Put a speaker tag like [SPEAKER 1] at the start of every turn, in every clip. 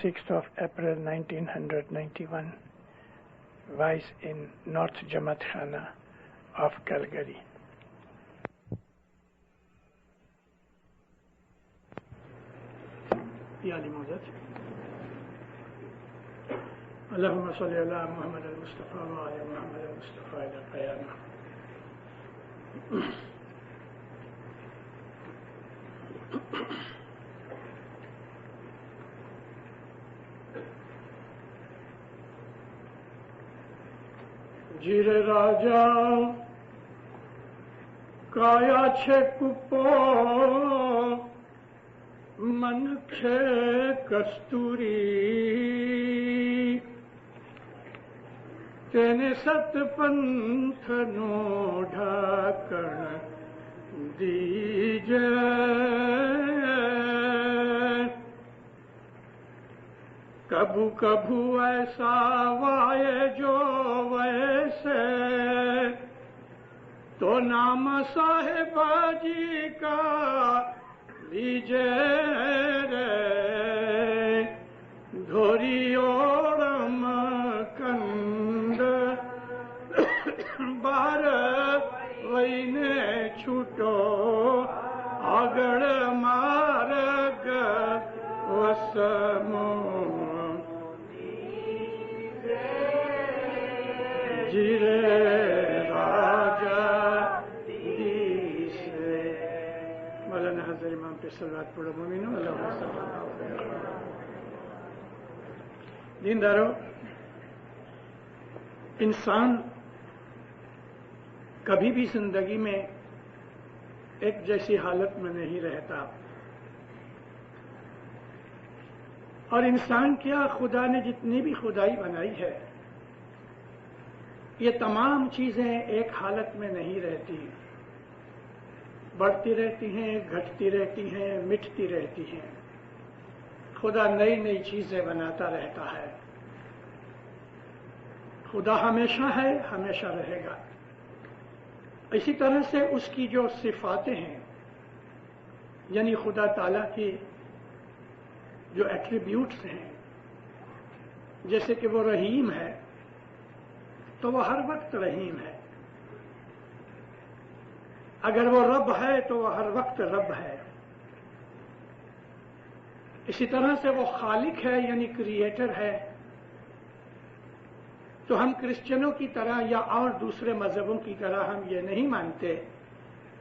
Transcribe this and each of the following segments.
[SPEAKER 1] 26th of April 1991, Vice in North Jamaat Khana of Calgary.
[SPEAKER 2] Ya Ali Mawjad. Allahumma salli ala Muhammad al-Mustafa wa ala Muhammad al-Mustafa ila qiyamah. Jire Raja Kaya Chekupo Manakhe Kasturi Tene Sat Panthano Dhakan Dije Kabhu kabhu aisa vaye jo वैसे तो नाम साहिबा जी का लीजे रे धोरी Oram कंद बार वैने छूटो आगड़ मार्ग वसमो Jire Raja Dise Maulana Hazar Imam pe salawat padho mu'mino Allahumma salli Dindaro इंसान कभी भी जिंदगी में एक जैसी हालत में नहीं रहता और इंसान क्या खुदा ने जितनी भी खुदाई बनाई है ये तमाम चीजें एक हालत में नहीं रहती, बढ़ती रहती हैं, घटती रहती हैं, मिटती रहती हैं। खुदा नई नई चीजें बनाता रहता है। खुदा हमेशा है, हमेशा रहेगा। इसी तरह से उसकी जो सिफातें हैं, यानी खुदा ताला की जो एट्रीब्यूट्स हैं, जैसे कि वो रहीम है तो वो हर वक्त रहीम है, अगर वो रब है तो वो हर वक्त रब है। इसी तरह से वो खालिक है यानी क्रिएटर है। तो हम क्रिश्चियनों की तरह या और दूसरे मजहबों की तरह हम ये नहीं मानते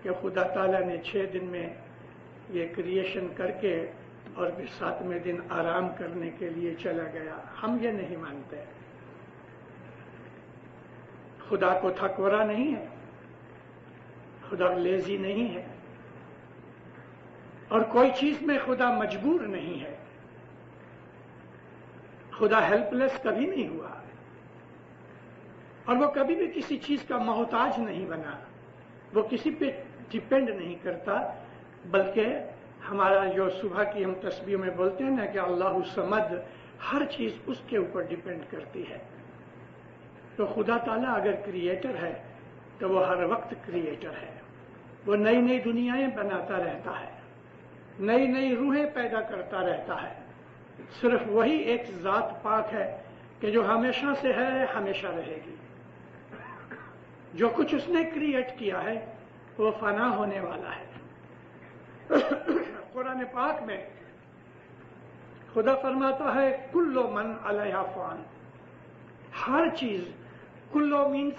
[SPEAKER 2] कि खुदा ताला ने 6 दिन में ये क्रिएशन करके और फिर 7वें दिन आराम करने के लिए चला गया। हम ये नहीं मानते। खुदा को थकवरा नहीं है, खुदा लेजी नहीं है और कोई चीज में खुदा मजबूर नहीं है। खुदा हेल्पलेस कभी नहीं हुआ और वो कभी भी किसी चीज का मोहताज नहीं बना। वो किसी पे डिपेंड नहीं करता, बल्कि हमारा जो सुबह की हम तस्बीह में बोलते हैं ना कि अल्लाहु समद, हर चीज उसके ऊपर डिपेंड करती है। तो खुदा ताला अगर क्रिएटर है तो वो हर वक्त क्रिएटर है। वो नई नई दुनियाएं बनाता रहता है, नई नई रूहें पैदा करता रहता है। सिर्फ वही एक जात पाक है कि जो हमेशा से है, हमेशा रहेगी। जो कुछ उसने क्रिएट किया है वो फना होने वाला है। कुरान पाक में खुदा फरमाता है कुल्लो मन अलैहा फान। हर चीज, कुल्लो मीन्स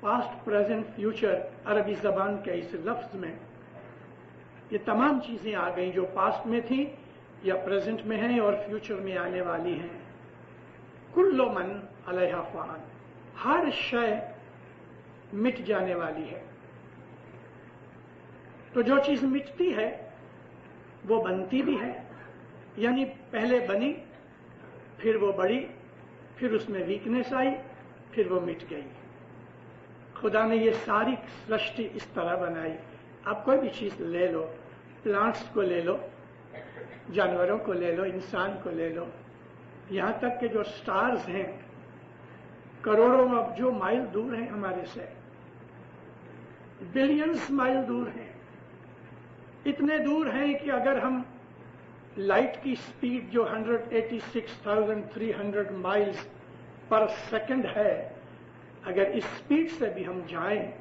[SPEAKER 2] पास्ट प्रेजेंट फ्यूचर, अरबी जबान के इस लफ्ज में ये तमाम चीजें आ गई जो पास्ट में थी या प्रेजेंट में हैं और फ्यूचर में आने वाली हैं। कुल्लो मन अलैहा फान, हर शय मिट जाने वाली है। तो जो चीज मिटती है वो बनती भी है, यानी पहले बनी, फिर वो बढ़ी, फिर उसमें वीकनेस आई, फिर वो मिट गई। खुदा ने ये सारी सृष्टि इस तरह बनाई। आप कोई भी चीज ले लो, प्लांट्स को ले लो, जानवरों को ले लो, इंसान को ले लो, यहां तक कि जो स्टार्स हैं करोड़ों जो माइल दूर हैं हमारे से, बिलियंस माइल दूर हैं। इतने दूर हैं कि अगर हम लाइट की स्पीड जो 186,300 माइल्स पर सेकंड है, अगर इस स्पीड से भी हम जाएं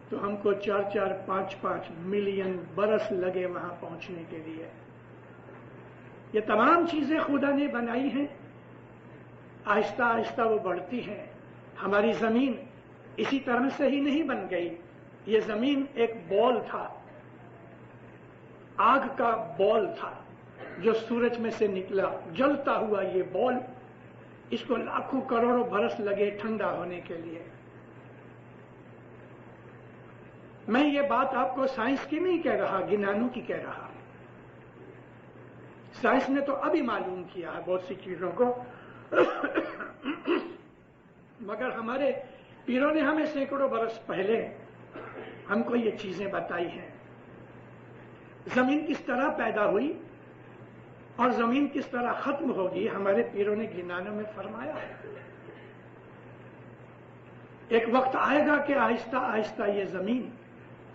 [SPEAKER 2] तो हमको 4-4, 5-5 मिलियन बरस लगे वहां पहुंचने के लिए। ये तमाम चीजें खुदा ने बनाई हैं, आहिस्ता आहिस्ता वो बढ़ती हैं। हमारी जमीन इसी तरह से ही नहीं बन गई। ये जमीन एक बॉल था, आग का बॉल था जो सूरज में से निकला, जलता हुआ ये बॉल, इसको लाखों करोड़ों बरस लगे ठंडा होने के लिए। मैं ये बात आपको साइंस की नहीं कह रहा, विज्ञानों की कह रहा। साइंस ने तो अभी मालूम किया है बहुत सी चीजों को, मगर हमारे पीरों ने हमें सैकड़ों बरस पहले हमको ये चीजें बताई हैं। जमीन किस तरह पैदा हुई और जमीन किस तरह खत्म होगी, हमारे पीरों ने गिनानों में फरमाया है। एक वक्त आएगा कि आहिस्ता आहिस्ता ये जमीन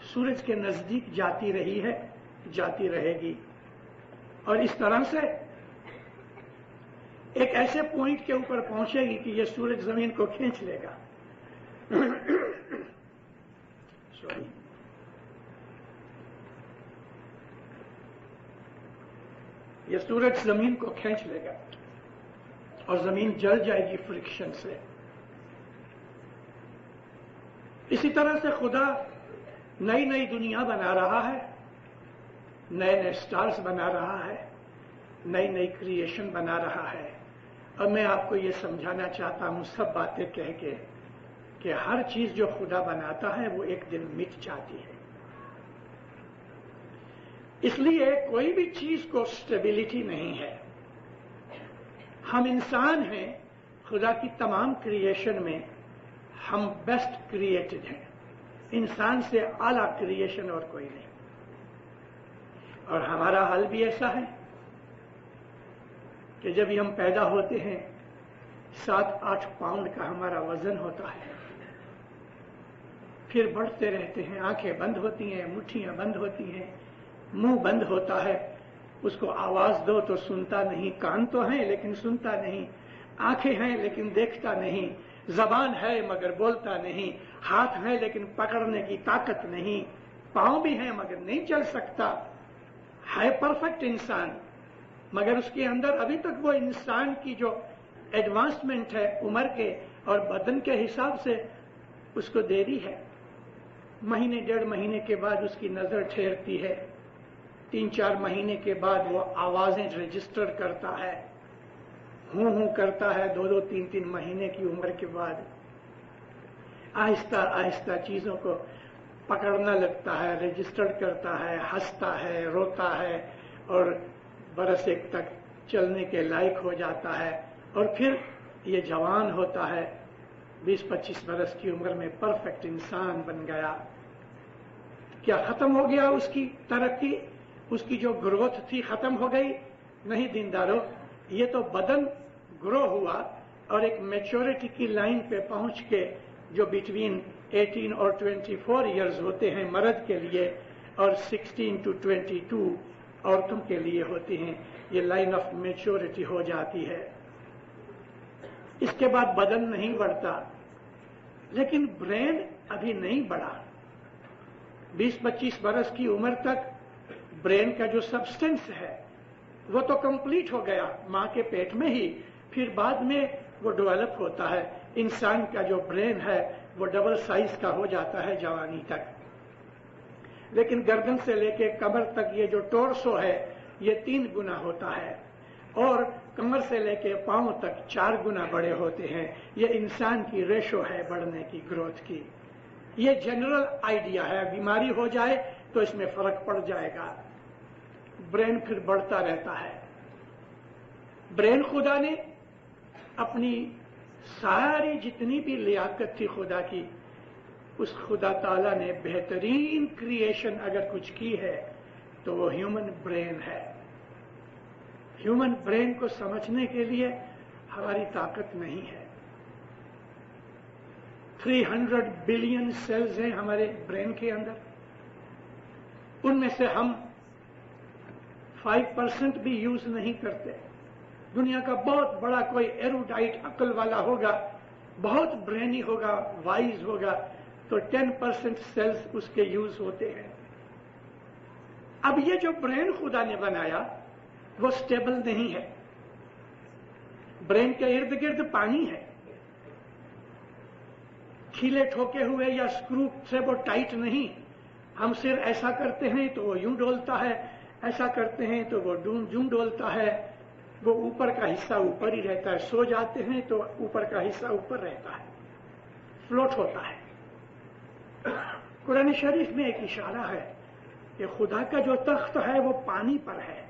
[SPEAKER 2] सूरज के नजदीक जाती रही है, जाती रहेगी, और इस तरह से एक ऐसे पॉइंट के ऊपर पहुंचेगी कि ये सूरज जमीन को खींच लेगा। सॉरी, ये सूरज जमीन को खींच लेगा और जमीन जल जाएगी फ्रिक्शन से। इसी तरह से खुदा नई नई दुनिया बना रहा है, नए नए स्टार्स बना रहा है, नई नई क्रिएशन बना रहा है। अब मैं आपको ये समझाना चाहता हूं सब बातें कह के कि हर चीज जो खुदा बनाता है वो एक दिन मिट जाती है। इसलिए कोई भी चीज को स्टेबिलिटी नहीं है। हम इंसान हैं, खुदा की तमाम क्रिएशन में हम बेस्ट क्रिएटेड हैं। इंसान से आला क्रिएशन और कोई नहीं। और हमारा हाल भी ऐसा है कि जब हम पैदा होते हैं 7-8 पाउंड का हमारा वजन होता है, फिर बढ़ते रहते हैं, आंखें बंद होती हैं, मुट्ठियां बंद होती हैं, मुंह बंद होता है, उसको आवाज दो तो सुनता नहीं, कान तो हैं लेकिन सुनता नहीं, आंखें हैं लेकिन देखता नहीं, जबान है मगर बोलता नहीं, हाथ है लेकिन पकड़ने की ताकत नहीं, पांव भी हैं मगर नहीं चल सकता। है परफेक्ट इंसान, मगर उसके अंदर अभी तक वो इंसान की जो एडवांसमेंट है उम्र के और बदन के हिसाब से उसको देरी है। महीने 1.5 महीने के बाद उसकी नजर ठहरती है, 3-4 महीने के बाद वो आवाजें रजिस्टर करता है, हूं हूं करता है। 2-2, 3-3 महीने की उम्र के बाद आहिस्ता आहिस्ता चीजों को पकड़ना लगता है, रजिस्टर करता है, हंसता है, रोता है और बरस एक तक चलने के लायक हो जाता है। और फिर ये जवान होता है, 20-25 बरस की उम्र में परफेक्ट इंसान बन गया। क्या खत्म हो गया उसकी तरक्की? उसकी जो ग्रोथ थी खत्म हो गई? नहीं दीनदारों, ये तो बदन ग्रो हुआ और एक मैच्योरिटी की लाइन पे पहुंच के जो बिटवीन 18 और 24 इयर्स होते हैं मर्द के लिए और 16 to 22 औरतों के लिए होती हैं, ये लाइन ऑफ मैच्योरिटी हो जाती है। इसके बाद बदन नहीं बढ़ता, लेकिन ब्रेन अभी नहीं बढ़ा। 20-25 बरस की उम्र तक ब्रेन का जो सब्सटेंस है वो तो कंप्लीट हो गया मां के पेट में ही, फिर बाद में वो डेवलप होता है। इंसान का जो ब्रेन है वो डबल साइज का हो जाता है जवानी तक, लेकिन गर्दन से लेके कमर तक ये जो टोर्सो है ये 3 गुना होता है और कमर से लेके पांव तक 4 गुना बड़े होते हैं। ये इंसान की रेशो है बढ़ने की, ग्रोथ की। ये जनरल आइडिया है, बीमारी हो जाए तो इसमें फर्क पड़ जाएगा। ब्रेन फिर बढ़ता रहता है। ब्रेन खुदा ने अपनी सारी जितनी भी लियाकत थी खुदा की, उस खुदा ताला ने बेहतरीन क्रिएशन अगर कुछ की है तो वो ह्यूमन ब्रेन है। ह्यूमन ब्रेन को समझने के लिए हमारी ताकत नहीं है। 300 बिलियन सेल्स हैं हमारे ब्रेन के अंदर, उनमें से हम 5% भी यूज नहीं करते। दुनिया का बहुत बड़ा कोई एरुडाइट अक्ल वाला होगा, बहुत ब्रेनी होगा, वाइज होगा, तो 10% सेल्स उसके यूज होते हैं। अब ये जो ब्रेन खुदा ने बनाया वो स्टेबल नहीं है। ब्रेन के इर्द गिर्द पानी है, खीले ठोके हुए या स्क्रू से वो टाइट नहीं। हम सिर ऐसा करते हैं तो वो यूं डोलता है, ऐसा करते हैं तो वो यूं डोलता है, वो ऊपर का हिस्सा ऊपर ही रहता है। सो जाते हैं तो ऊपर का हिस्सा ऊपर रहता है, फ्लोट होता है। कुरान शरीफ में एक इशारा है कि खुदा का जो तख्त है वो पानी पर है।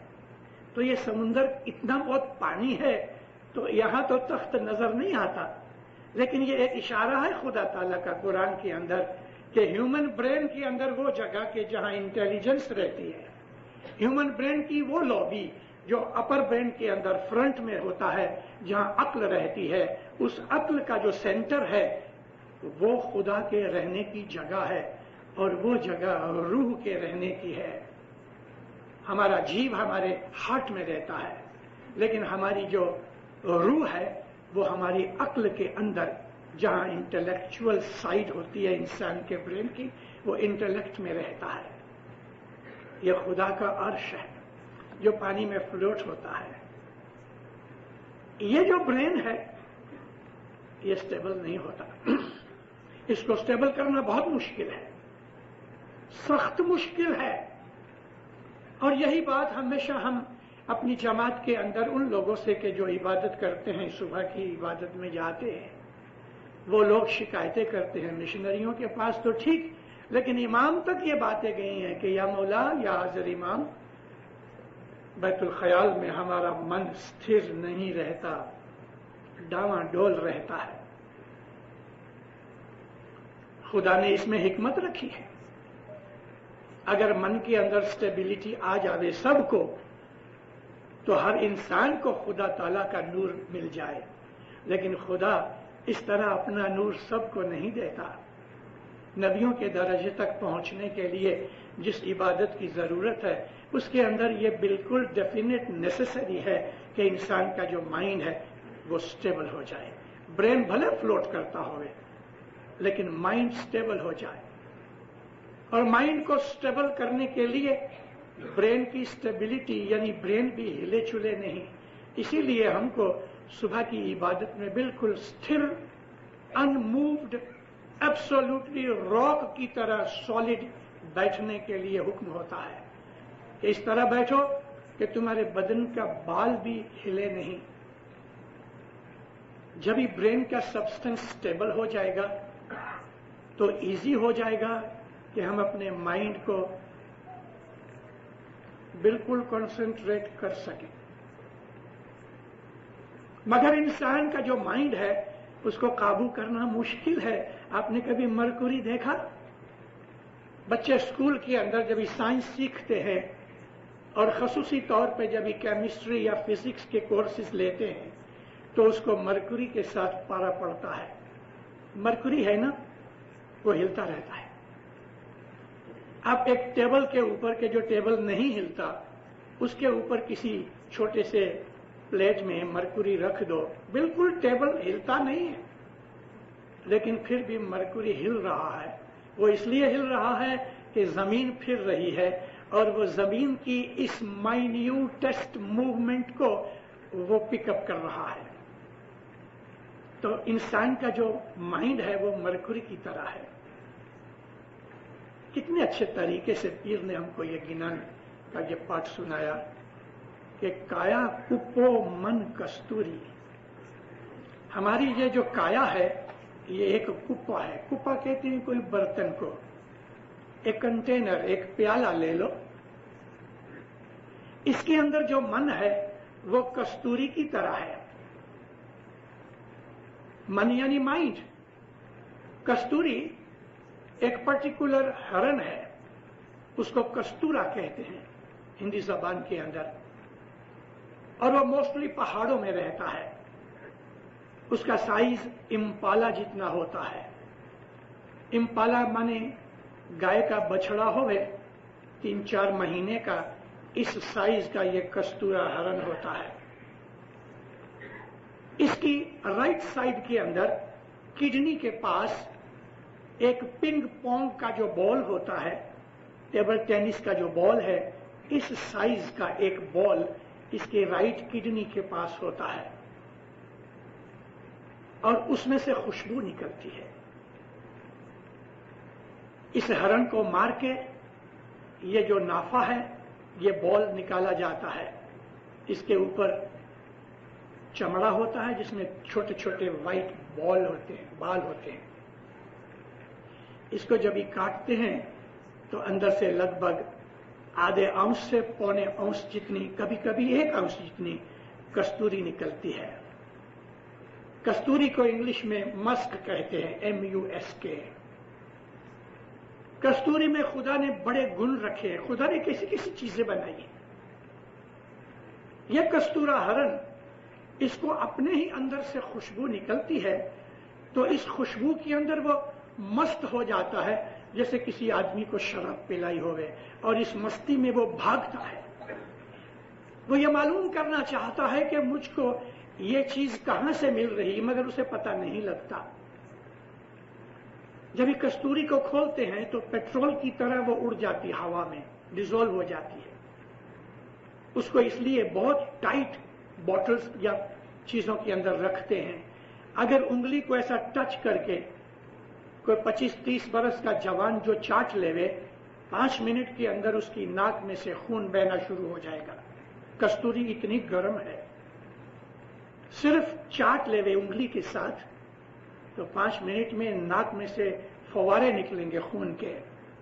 [SPEAKER 2] तो ये समुंदर इतना बहुत पानी है तो यहां तो तख्त नजर नहीं आता, लेकिन ये एक इशारा है खुदा ताला का कुरान के अंदर कि ह्यूमन ब्रेन के अंदर वो जगह के जहां इंटेलिजेंस रहती है, ह्यूमन ब्रेन की वो लॉबी जो अपर ब्रेन के अंदर फ्रंट में होता है, जहां अक्ल रहती है, उस अक्ल का जो सेंटर है वो खुदा के रहने की जगह है और वो जगह रूह के रहने की है। हमारा जीव हमारे हार्ट में रहता है, लेकिन हमारी जो रूह है वो हमारी अक्ल के अंदर, जहां इंटेलेक्चुअल साइड होती है इंसान के ब्रेन की, वो इंटेलेक्ट में रहता है। ये खुदा का अर्श है जो पानी में फ्लोट होता है। ये जो ब्रेन है ये स्टेबल नहीं होता। इसको स्टेबल करना बहुत मुश्किल है, सख्त मुश्किल है। और यही बात हमेशा हम अपनी जमात के अंदर उन लोगों से कि जो इबादत करते हैं, सुबह की इबादत में जाते हैं, वो लोग शिकायतें करते हैं मिशनरियों के पास तो ठीक, लेकिन इमाम तक ये बातें गई हैं कि या मौला या हाजिर इमाम, बैतुल ख्याल में हमारा मन स्थिर नहीं रहता, डावाडोल रहता है। खुदा ने इसमें हिकमत रखी है। अगर मन के अंदर स्टेबिलिटी आ जावे सबको, तो हर इंसान को खुदा ताला का नूर मिल जाए। लेकिन खुदा इस तरह अपना नूर सबको नहीं देता। नबियों के दर्जे तक पहुंचने के लिए जिस इबादत की जरूरत है, उसके अंदर ये बिल्कुल डेफिनेट नेसेसरी है कि इंसान का जो माइंड है वो स्टेबल हो जाए। ब्रेन भले फ्लोट करता होवे, लेकिन माइंड स्टेबल हो जाए। और माइंड को स्टेबल करने के लिए ब्रेन की स्टेबिलिटी, यानी ब्रेन भी हिले चुले नहीं, इसीलिए हमको सुबह की इबादत में बिल्कुल स्थिर, अनमूव्ड, एब्सोल्युटली रॉक की तरह सॉलिड बैठने के लिए हुक्म होता है कि इस तरह बैठो कि तुम्हारे बदन का बाल भी हिले नहीं। जब भी ब्रेन का सब्सटेंस स्टेबल हो जाएगा तो इजी हो जाएगा कि हम अपने माइंड को बिल्कुल कंसंट्रेट कर सकें। मगर इंसान का जो माइंड है उसको काबू करना मुश्किल है। आपने कभी मरकुरी देखा? बच्चे स्कूल के अंदर जब साइंस सीखते हैं और खसूसी तौर पे जब केमिस्ट्री या फिजिक्स के कोर्सेज लेते हैं तो उसको मरकुरी के साथ पारा पड़ता है। मरकुरी है ना, वो हिलता रहता है। आप एक टेबल के ऊपर के जो टेबल नहीं हिलता, उसके ऊपर किसी छोटे से प्लेट में मरकुरी रख दो, बिल्कुल टेबल हिलता नहीं है, लेकिन फिर भी मरकुरी हिल रहा है। वो इसलिए हिल रहा है कि जमीन फिर रही है और वो जमीन की इस माइन्यूटेस्ट मूवमेंट को वो पिकअप कर रहा है। तो इंसान का जो माइंड है वो मरकुरी की तरह है। कितने अच्छे तरीके से पीर ने हमको ये गिनान का ये पाठ सुनाया कि काया कुप्पो मन कस्तूरी। हमारी ये जो काया है ये एक कुप्पा है। कुप्पा कहते हैं कोई बर्तन को, एक कंटेनर, एक प्याला ले लो, इसके अंदर जो मन है वो कस्तूरी की तरह है। मन यानी माइंड। कस्तूरी एक पर्टिकुलर हरण है, उसको कस्तूरा कहते हैं हिंदी जबान के अंदर, और वो मोस्टली पहाड़ों में रहता है। उसका साइज इम्पाला जितना होता है। इम्पाला माने गाय का बछड़ा होवे 3-4 महीने का, इस साइज का ये कस्तूरा हरण होता है। इसकी राइट साइड के अंदर किडनी के पास एक पिंग पोंग का जो बॉल होता है, टेबल टेनिस का जो बॉल है, इस साइज का एक बॉल इसके राइट किडनी के पास होता है और उसमें से खुशबू निकलती है। इस हरण को मार के ये जो नाफा है, ये बॉल निकाला जाता है। इसके ऊपर चमड़ा होता है जिसमें छोटे छोटे व्हाइट बॉल होते हैं, बाल होते हैं। इसको जब ये काटते हैं तो अंदर से लगभग आधे अंश से पौने अंश जितनी, कभी कभी 1 अंश जितनी कस्तूरी निकलती है। कस्तूरी को इंग्लिश में मस्क कहते हैं, MUSK। कस्तूरी में खुदा ने बड़े गुण रखे हैं। खुदा ने कैसी कैसी चीजें बनाई हैं। यह कस्तूरा हरण, इसको अपने ही अंदर से खुशबू निकलती है तो इस खुशबू के अंदर वो मस्त हो जाता है, जैसे किसी आदमी को शराब पिलाई होवे, और इस मस्ती में वो भागता है। वो ये मालूम करना चाहता है कि मुझको ये चीज कहां से मिल रही, मगर उसे पता नहीं लगता। जब ये कस्तूरी को खोलते हैं तो पेट्रोल की तरह वो उड़ जाती, हवा में डिसॉल्व हो जाती है। उसको इसलिए बहुत टाइट बॉटल्स या चीजों के अंदर रखते हैं। अगर उंगली को ऐसा टच करके कोई 25-30 बरस का जवान जो चाट लेवे, 5 मिनट के अंदर उसकी नाक में से खून बहना शुरू हो जाएगा। कस्तूरी इतनी गर्म है, सिर्फ चाट लेवे उंगली के साथ तो 5 मिनट में नाक में से फवारे निकलेंगे खून के,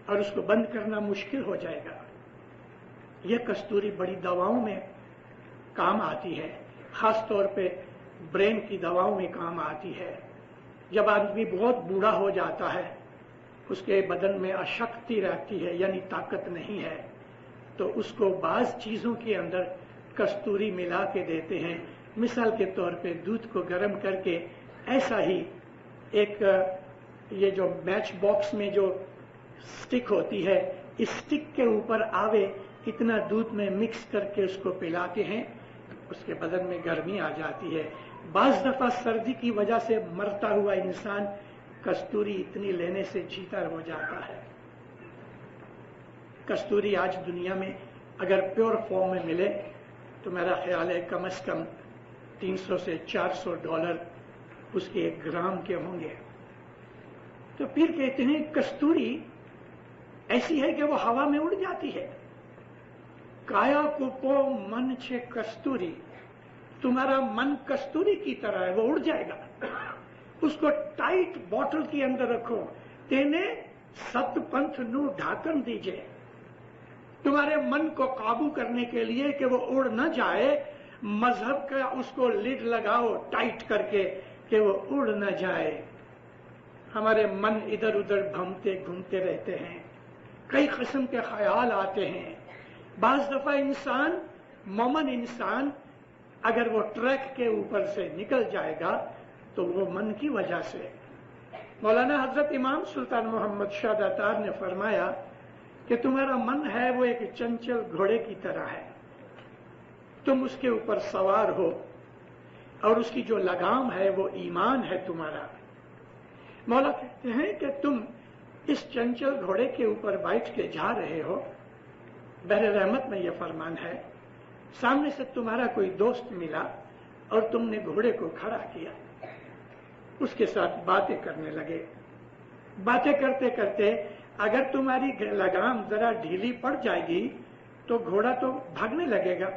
[SPEAKER 2] और उसको बंद करना मुश्किल हो जाएगा। यह कस्तूरी बड़ी दवाओं में काम आती है, खास तौर पे ब्रेन की दवाओं में काम आती है। जब आदमी बहुत बूढ़ा हो जाता है, उसके बदन में अशक्ति रहती है, यानी ताकत नहीं है, तो उसको बाज चीजों के अंदर कस्तूरी मिला के देते हैं। मिसाल के तौर पे दूध को गर्म करके ऐसा ही एक ये जो मैच बॉक्स में जो स्टिक होती है, इस स्टिक के ऊपर आवे इतना दूध में मिक्स करके उसको पिलाते हैं, उसके बदन में गर्मी आ जाती है। बाज दफा सर्दी की वजह से मरता हुआ इंसान कस्तूरी इतनी लेने से जीता हो जाता है। कस्तूरी आज दुनिया में अगर प्योर फॉर्म में मिले तो मेरा ख्याल है कम से कम $300 से $400 उसके 1 ग्राम के होंगे। तो फिर कहते हैं कस्तूरी ऐसी है कि वो हवा में उड़ जाती है। काया कुपो मन छे कस्तूरी, तुम्हारा मन कस्तूरी की तरह है, वो उड़ जाएगा। उसको टाइट बॉटल के अंदर रखो, तेने सतपंथ नु ढाकन दीजिए। तुम्हारे मन को काबू करने के लिए कि वो उड़ न जाए, मजहब का उसको लिड लगाओ टाइट करके कि वो उड़ न जाए। हमारे मन इधर उधर घूमते घूमते रहते हैं, कई किस्म के ख्याल आते हैं। बाज दफा इंसान, मोमन इंसान, अगर वो ट्रैक के ऊपर से निकल जाएगा तो वो मन की वजह से। मौलाना हजरत इमाम सुल्तान मोहम्मद शाह दातार ने फरमाया कि तुम्हारा मन है वो एक चंचल घोड़े की तरह है, तुम उसके ऊपर सवार हो और उसकी जो लगाम है वो ईमान है तुम्हारा। मौला कहते हैं कि तुम इस चंचल घोड़े के ऊपर बैठ के जा रहे हो, बहरे रहमत में यह फरमान है, सामने से तुम्हारा कोई दोस्त मिला और तुमने घोड़े को खड़ा किया, उसके साथ बातें करने लगे। बातें करते करते अगर तुम्हारी लगाम जरा ढीली पड़ जाएगी तो घोड़ा तो भागने लगेगा,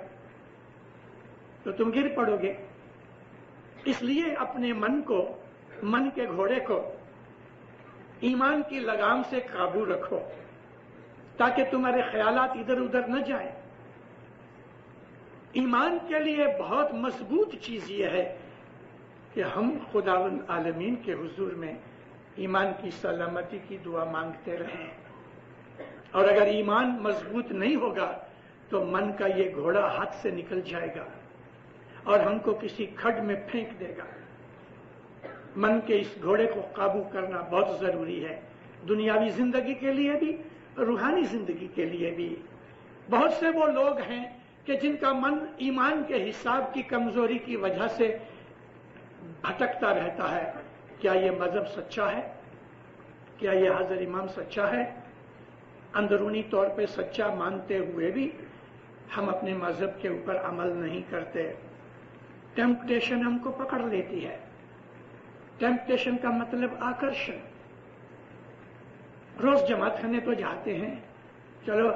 [SPEAKER 2] तो तुम गिर पड़ोगे। इसलिए अपने मन को, मन के घोड़े को ईमान की लगाम से काबू रखो ताकि तुम्हारे ख्यालात इधर उधर न जाए। ईमान के लिए बहुत मजबूत चीज यह है कि हम खुदावंद आलमीन के हुजूर में ईमान की सलामती की दुआ मांगते रहें। और अगर ईमान मजबूत नहीं होगा तो मन का ये घोड़ा हाथ से निकल जाएगा और हमको किसी खड्ड में फेंक देगा। मन के इस घोड़े को काबू करना बहुत जरूरी है, दुनियावी जिंदगी के लिए भी, रूहानी जिंदगी के लिए भी। बहुत से वो लोग हैं कि जिनका मन ईमान के हिसाब की कमजोरी की वजह से भटकता रहता है। क्या ये मजहब सच्चा है? क्या ये हजरत इमाम सच्चा है? अंदरूनी तौर पे सच्चा मानते हुए भी हम अपने मजहब के ऊपर अमल नहीं करते। टेम्पटेशन हमको पकड़ लेती है। टेम्पटेशन का मतलब आकर्षण। रोज जमात खाने तो जाते हैं, चलो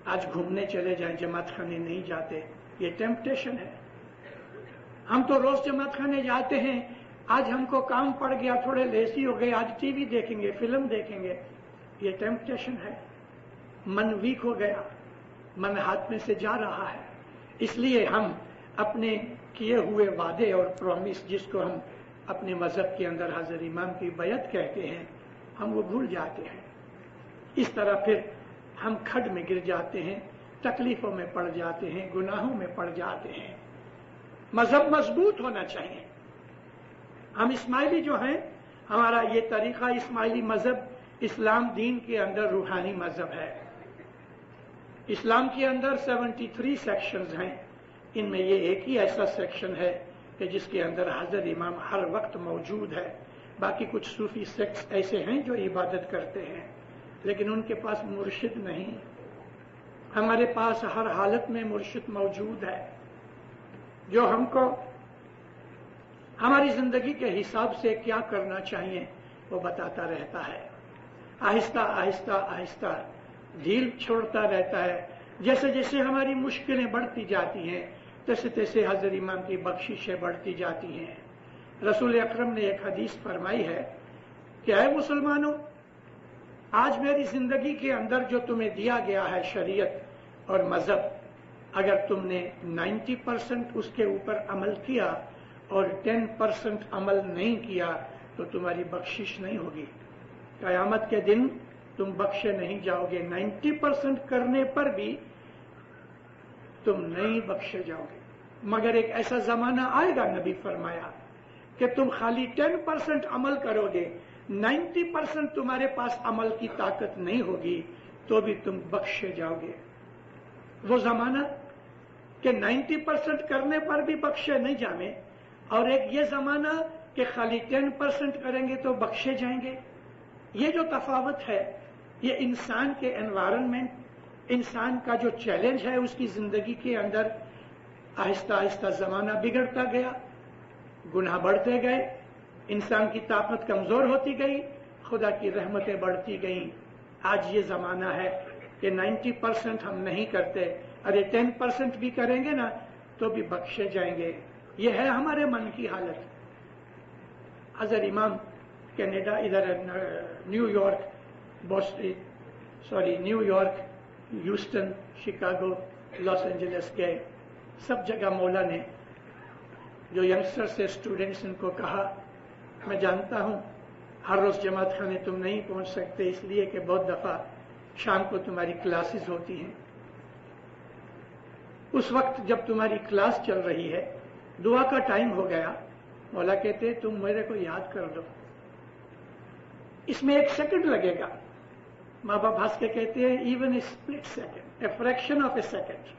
[SPEAKER 2] आज घूमने चले जाएं, जमात खाने नहीं जाते, ये टेम्पटेशन है। हम तो रोज जमात खाने जाते हैं, आज हमको काम पड़ गया, थोड़े लेजी हो गए, आज टीवी देखेंगे, फिल्म देखेंगे, ये टेम्पटेशन है। मन वीक हो गया, मन हाथ में से जा रहा है, इसलिए हम अपने किए हुए वादे और प्रॉमिस, जिसको हम अपने मजहब के अंदर हजरत इमाम की बैत कहते हैं, हम वो भूल जाते हैं। इस तरह फिर हम खड्ड में गिर जाते हैं, तकलीफों में पड़ जाते हैं, गुनाहों में पड़ जाते हैं। मजहब मजबूत होना चाहिए। हम इस्माइली जो हैं, हमारा ये तरीका इस्माइली मजहब इस्लाम दीन के अंदर रूहानी मजहब है। इस्लाम के अंदर 73 सेक्शंस हैं, इनमें ये एक ही ऐसा सेक्शन है कि जिसके अंदर हजरत इमाम हर वक्त मौजूद है। बाकी कुछ सूफी सेक्ट्स ऐसे हैं जो इबादत करते हैं, लेकिन उनके पास मुर्शिद नहीं। हमारे पास हर हालत में मुर्शिद मौजूद है, जो हमको हमारी जिंदगी के हिसाब से क्या करना चाहिए वो बताता रहता है। आहिस्ता आहिस्ता आहिस्ता ढील छोड़ता रहता है। जैसे जैसे हमारी मुश्किलें बढ़ती जाती हैं, तैसे तैसे हजरत इमाम की बख्शिशें बढ़ती जाती हैं। रसूल अकरम ने एक हदीस फरमाई है कि ऐ मुसलमानों, आज मेरी जिंदगी के अंदर जो तुम्हें दिया गया है शरीयत और मजहब, अगर तुमने 90% उसके ऊपर अमल किया और 10% अमल नहीं किया तो तुम्हारी बख्शिश नहीं होगी। कयामत के दिन तुम बख्शे नहीं जाओगे। 90% करने पर भी तुम नहीं बख्शे जाओगे। मगर एक ऐसा जमाना आएगा, नबी फरमाया, कि तुम खाली 10% अमल करोगे, 90% तुम्हारे पास अमल की ताकत नहीं होगी, तो भी तुम बख्शे जाओगे। वो जमाना कि 90% करने पर भी बख्शे नहीं जाने, और एक ये जमाना कि खाली 10% करेंगे तो बख्शे जाएंगे। ये जो तफावत है, ये इंसान के एनवायरनमेंट, इंसान का जो चैलेंज है उसकी जिंदगी के अंदर आहिस्ता आहिस्ता जमाना बिगड़ता गया, गुनाह बढ़ते गए, इंसान की ताकत कमजोर होती गई, खुदा की रहमतें बढ़ती गईं। आज ये जमाना है कि 90% हम नहीं करते, अरे 10% भी करेंगे ना तो भी बख्शे जाएंगे। ये है हमारे मन की हालत। हजरत इमाम कनाडा, इधर New York, New York, Houston, Chicago, Los Angeles गए, सब जगह मौला ने जो यंगस्टर से स्टूडेंट्स इनको कहा, मैं जानता हूं हर रोज जमात खाने तुम नहीं पहुंच सकते, इसलिए कि बहुत दफा शाम को तुम्हारी क्लासेस होती हैं। उस वक्त जब तुम्हारी क्लास चल रही है, दुआ का टाइम हो गया, मौला कहते तुम मेरे को याद कर लो, इसमें 1 सेकंड लगेगा। माँ बाप हंस के कहते हैं even a split second, a fraction of A second,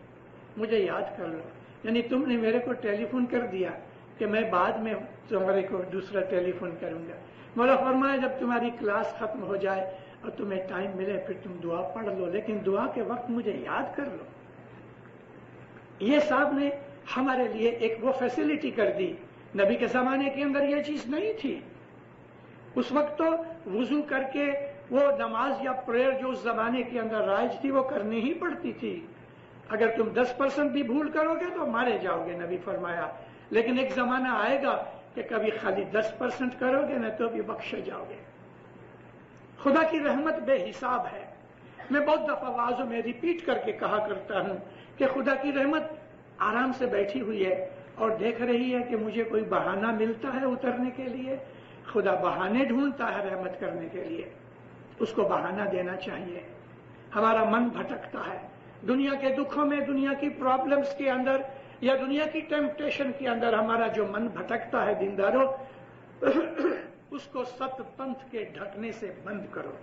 [SPEAKER 2] मुझे याद कर लो। यानी तुमने मेरे को टेलीफोन कर दिया कि मैं बाद में तुम्हारे को दूसरा टेलीफोन करूंगा। मौला फरमाया जब तुम्हारी क्लास खत्म हो जाए और तुम्हें टाइम मिले फिर तुम दुआ पढ़ लो, लेकिन दुआ के वक्त मुझे याद कर लो। ये साहब ने हमारे लिए एक वो फैसिलिटी कर दी। नबी के जमाने के अंदर ये चीज नहीं थी। उस वक्त तो वुजू करके वो नमाज या प्रेयर जो उस जमाने के अंदर राइज थी वो करनी ही पड़ती थी। अगर तुम 10% भी भूल करोगे तो मारे जाओगे, नबी फरमाया। लेकिन एक जमाना आएगा कि कभी खाली 10% करोगे ना तो भी बख्शे जाओगे। खुदा की रहमत बेहिसाब है। मैं बहुत दफा वाज़ों में रिपीट करके कहा करता हूं कि खुदा की रहमत आराम से बैठी हुई है और देख रही है कि मुझे कोई बहाना मिलता है उतरने के लिए। खुदा बहाने ढूंढता है रहमत करने के लिए, उसको बहाना देना चाहिए। हमारा मन भटकता है दुनिया के दुखों में, दुनिया की प्रॉब्लम्स के अंदर या दुनिया की टेम्पटेशन के अंदर हमारा जो मन भटकता है दीनदारों, उसको सत पंथ के ढकने से बंद करो,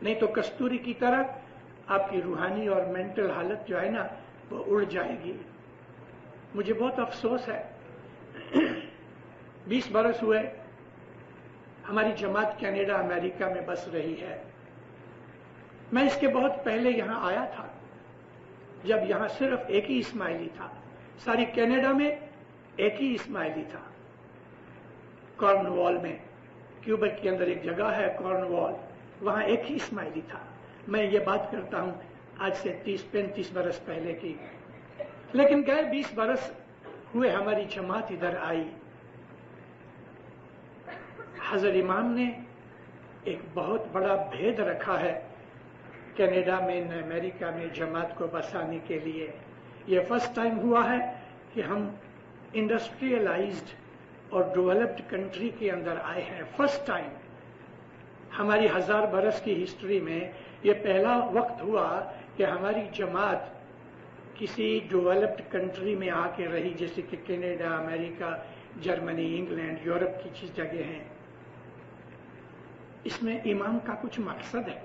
[SPEAKER 2] नहीं तो कस्तूरी की तरह آپ کی روحانی اور مینٹل حالت جو ہے نا وہ اڑ جائے گی. مجھے بہت افسوس ہے 20 برس ہوئے ہماری جماعت کینیڈا امریکہ میں بس رہی ہے. میں اس کے بہت پہلے یہاں آیا تھا جب یہاں صرف ایک ہی اسماعیلی تھا. ساری کینیڈا میں ایک ہی اسماعیلی تھا. کارن وال میں کیوبیک کے اندر ایک جگہ ہے کارن وال, وہاں ایک ہی اسماعیلی تھا. میں یہ بات کرتا ہوں آج سے 30-35 برس پہلے کی. لیکن گئے 20 برس ہوئے ہماری جماعت ادھر آئی. حضرت امام نے ایک بہت بڑا بھید رکھا ہے کینیڈا میں امریکہ میں جماعت کو بسانے کے لیے. یہ فرسٹ ٹائم ہوا ہے کہ ہم انڈسٹریلائزڈ اور ڈیولپڈ کنٹری کے اندر آئے ہیں. فرسٹ ٹائم ہماری 1000 برس کی ہسٹری میں یہ پہلا وقت ہوا کہ ہماری جماعت کسی ڈیولپڈ کنٹری میں آ کے رہی, جیسے کہ کینیڈا, امریکہ, جرمنی, انگلینڈ, یورپ کی چیز جگہ ہیں. اس میں امام کا کچھ مقصد ہے.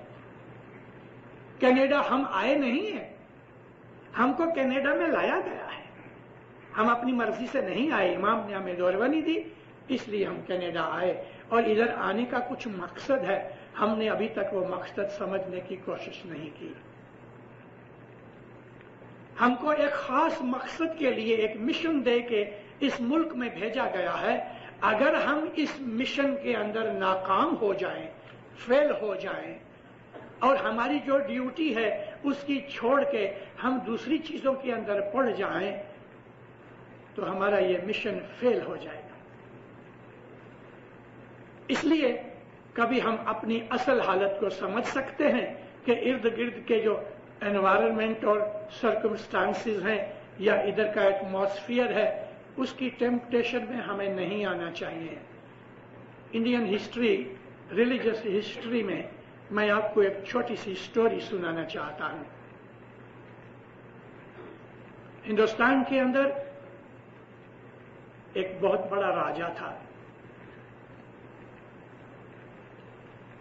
[SPEAKER 2] کینیڈا ہم آئے نہیں ہیں, ہم کو کینیڈا میں لایا گیا ہے. ہم اپنی مرضی سے نہیں آئے, امام نے ہمیں دوربانی دی اس لیے ہم کینیڈا آئے. اور ادھر آنے کا کچھ مقصد ہے, ہم نے ابھی تک وہ مقصد سمجھنے کی کوشش نہیں کی. ہم کو ایک خاص مقصد کے لیے ایک مشن دے کے اس ملک میں بھیجا گیا ہے. اگر ہم اس مشن کے اندر ناکام ہو جائیں, فیل ہو جائیں, اور ہماری جو ڈیوٹی ہے اس کی چھوڑ کے ہم دوسری چیزوں کے اندر پڑ جائیں تو ہمارا یہ مشن فیل ہو جائے گا. اس لیے کبھی ہم اپنی اصل حالت کو سمجھ سکتے ہیں کہ ارد گرد کے جو انوائرمنٹ اور سرکمسٹانسز ہیں یا ادھر کا ایٹماسفیئر ہے اس کی ٹیمپٹیشن میں ہمیں نہیں آنا چاہیے. انڈین ہسٹری, ریلیجس ہسٹری میں میں آپ کو ایک چھوٹی سی سٹوری سنانا چاہتا ہوں. ہندوستان کے اندر ایک بہت بڑا راجا تھا.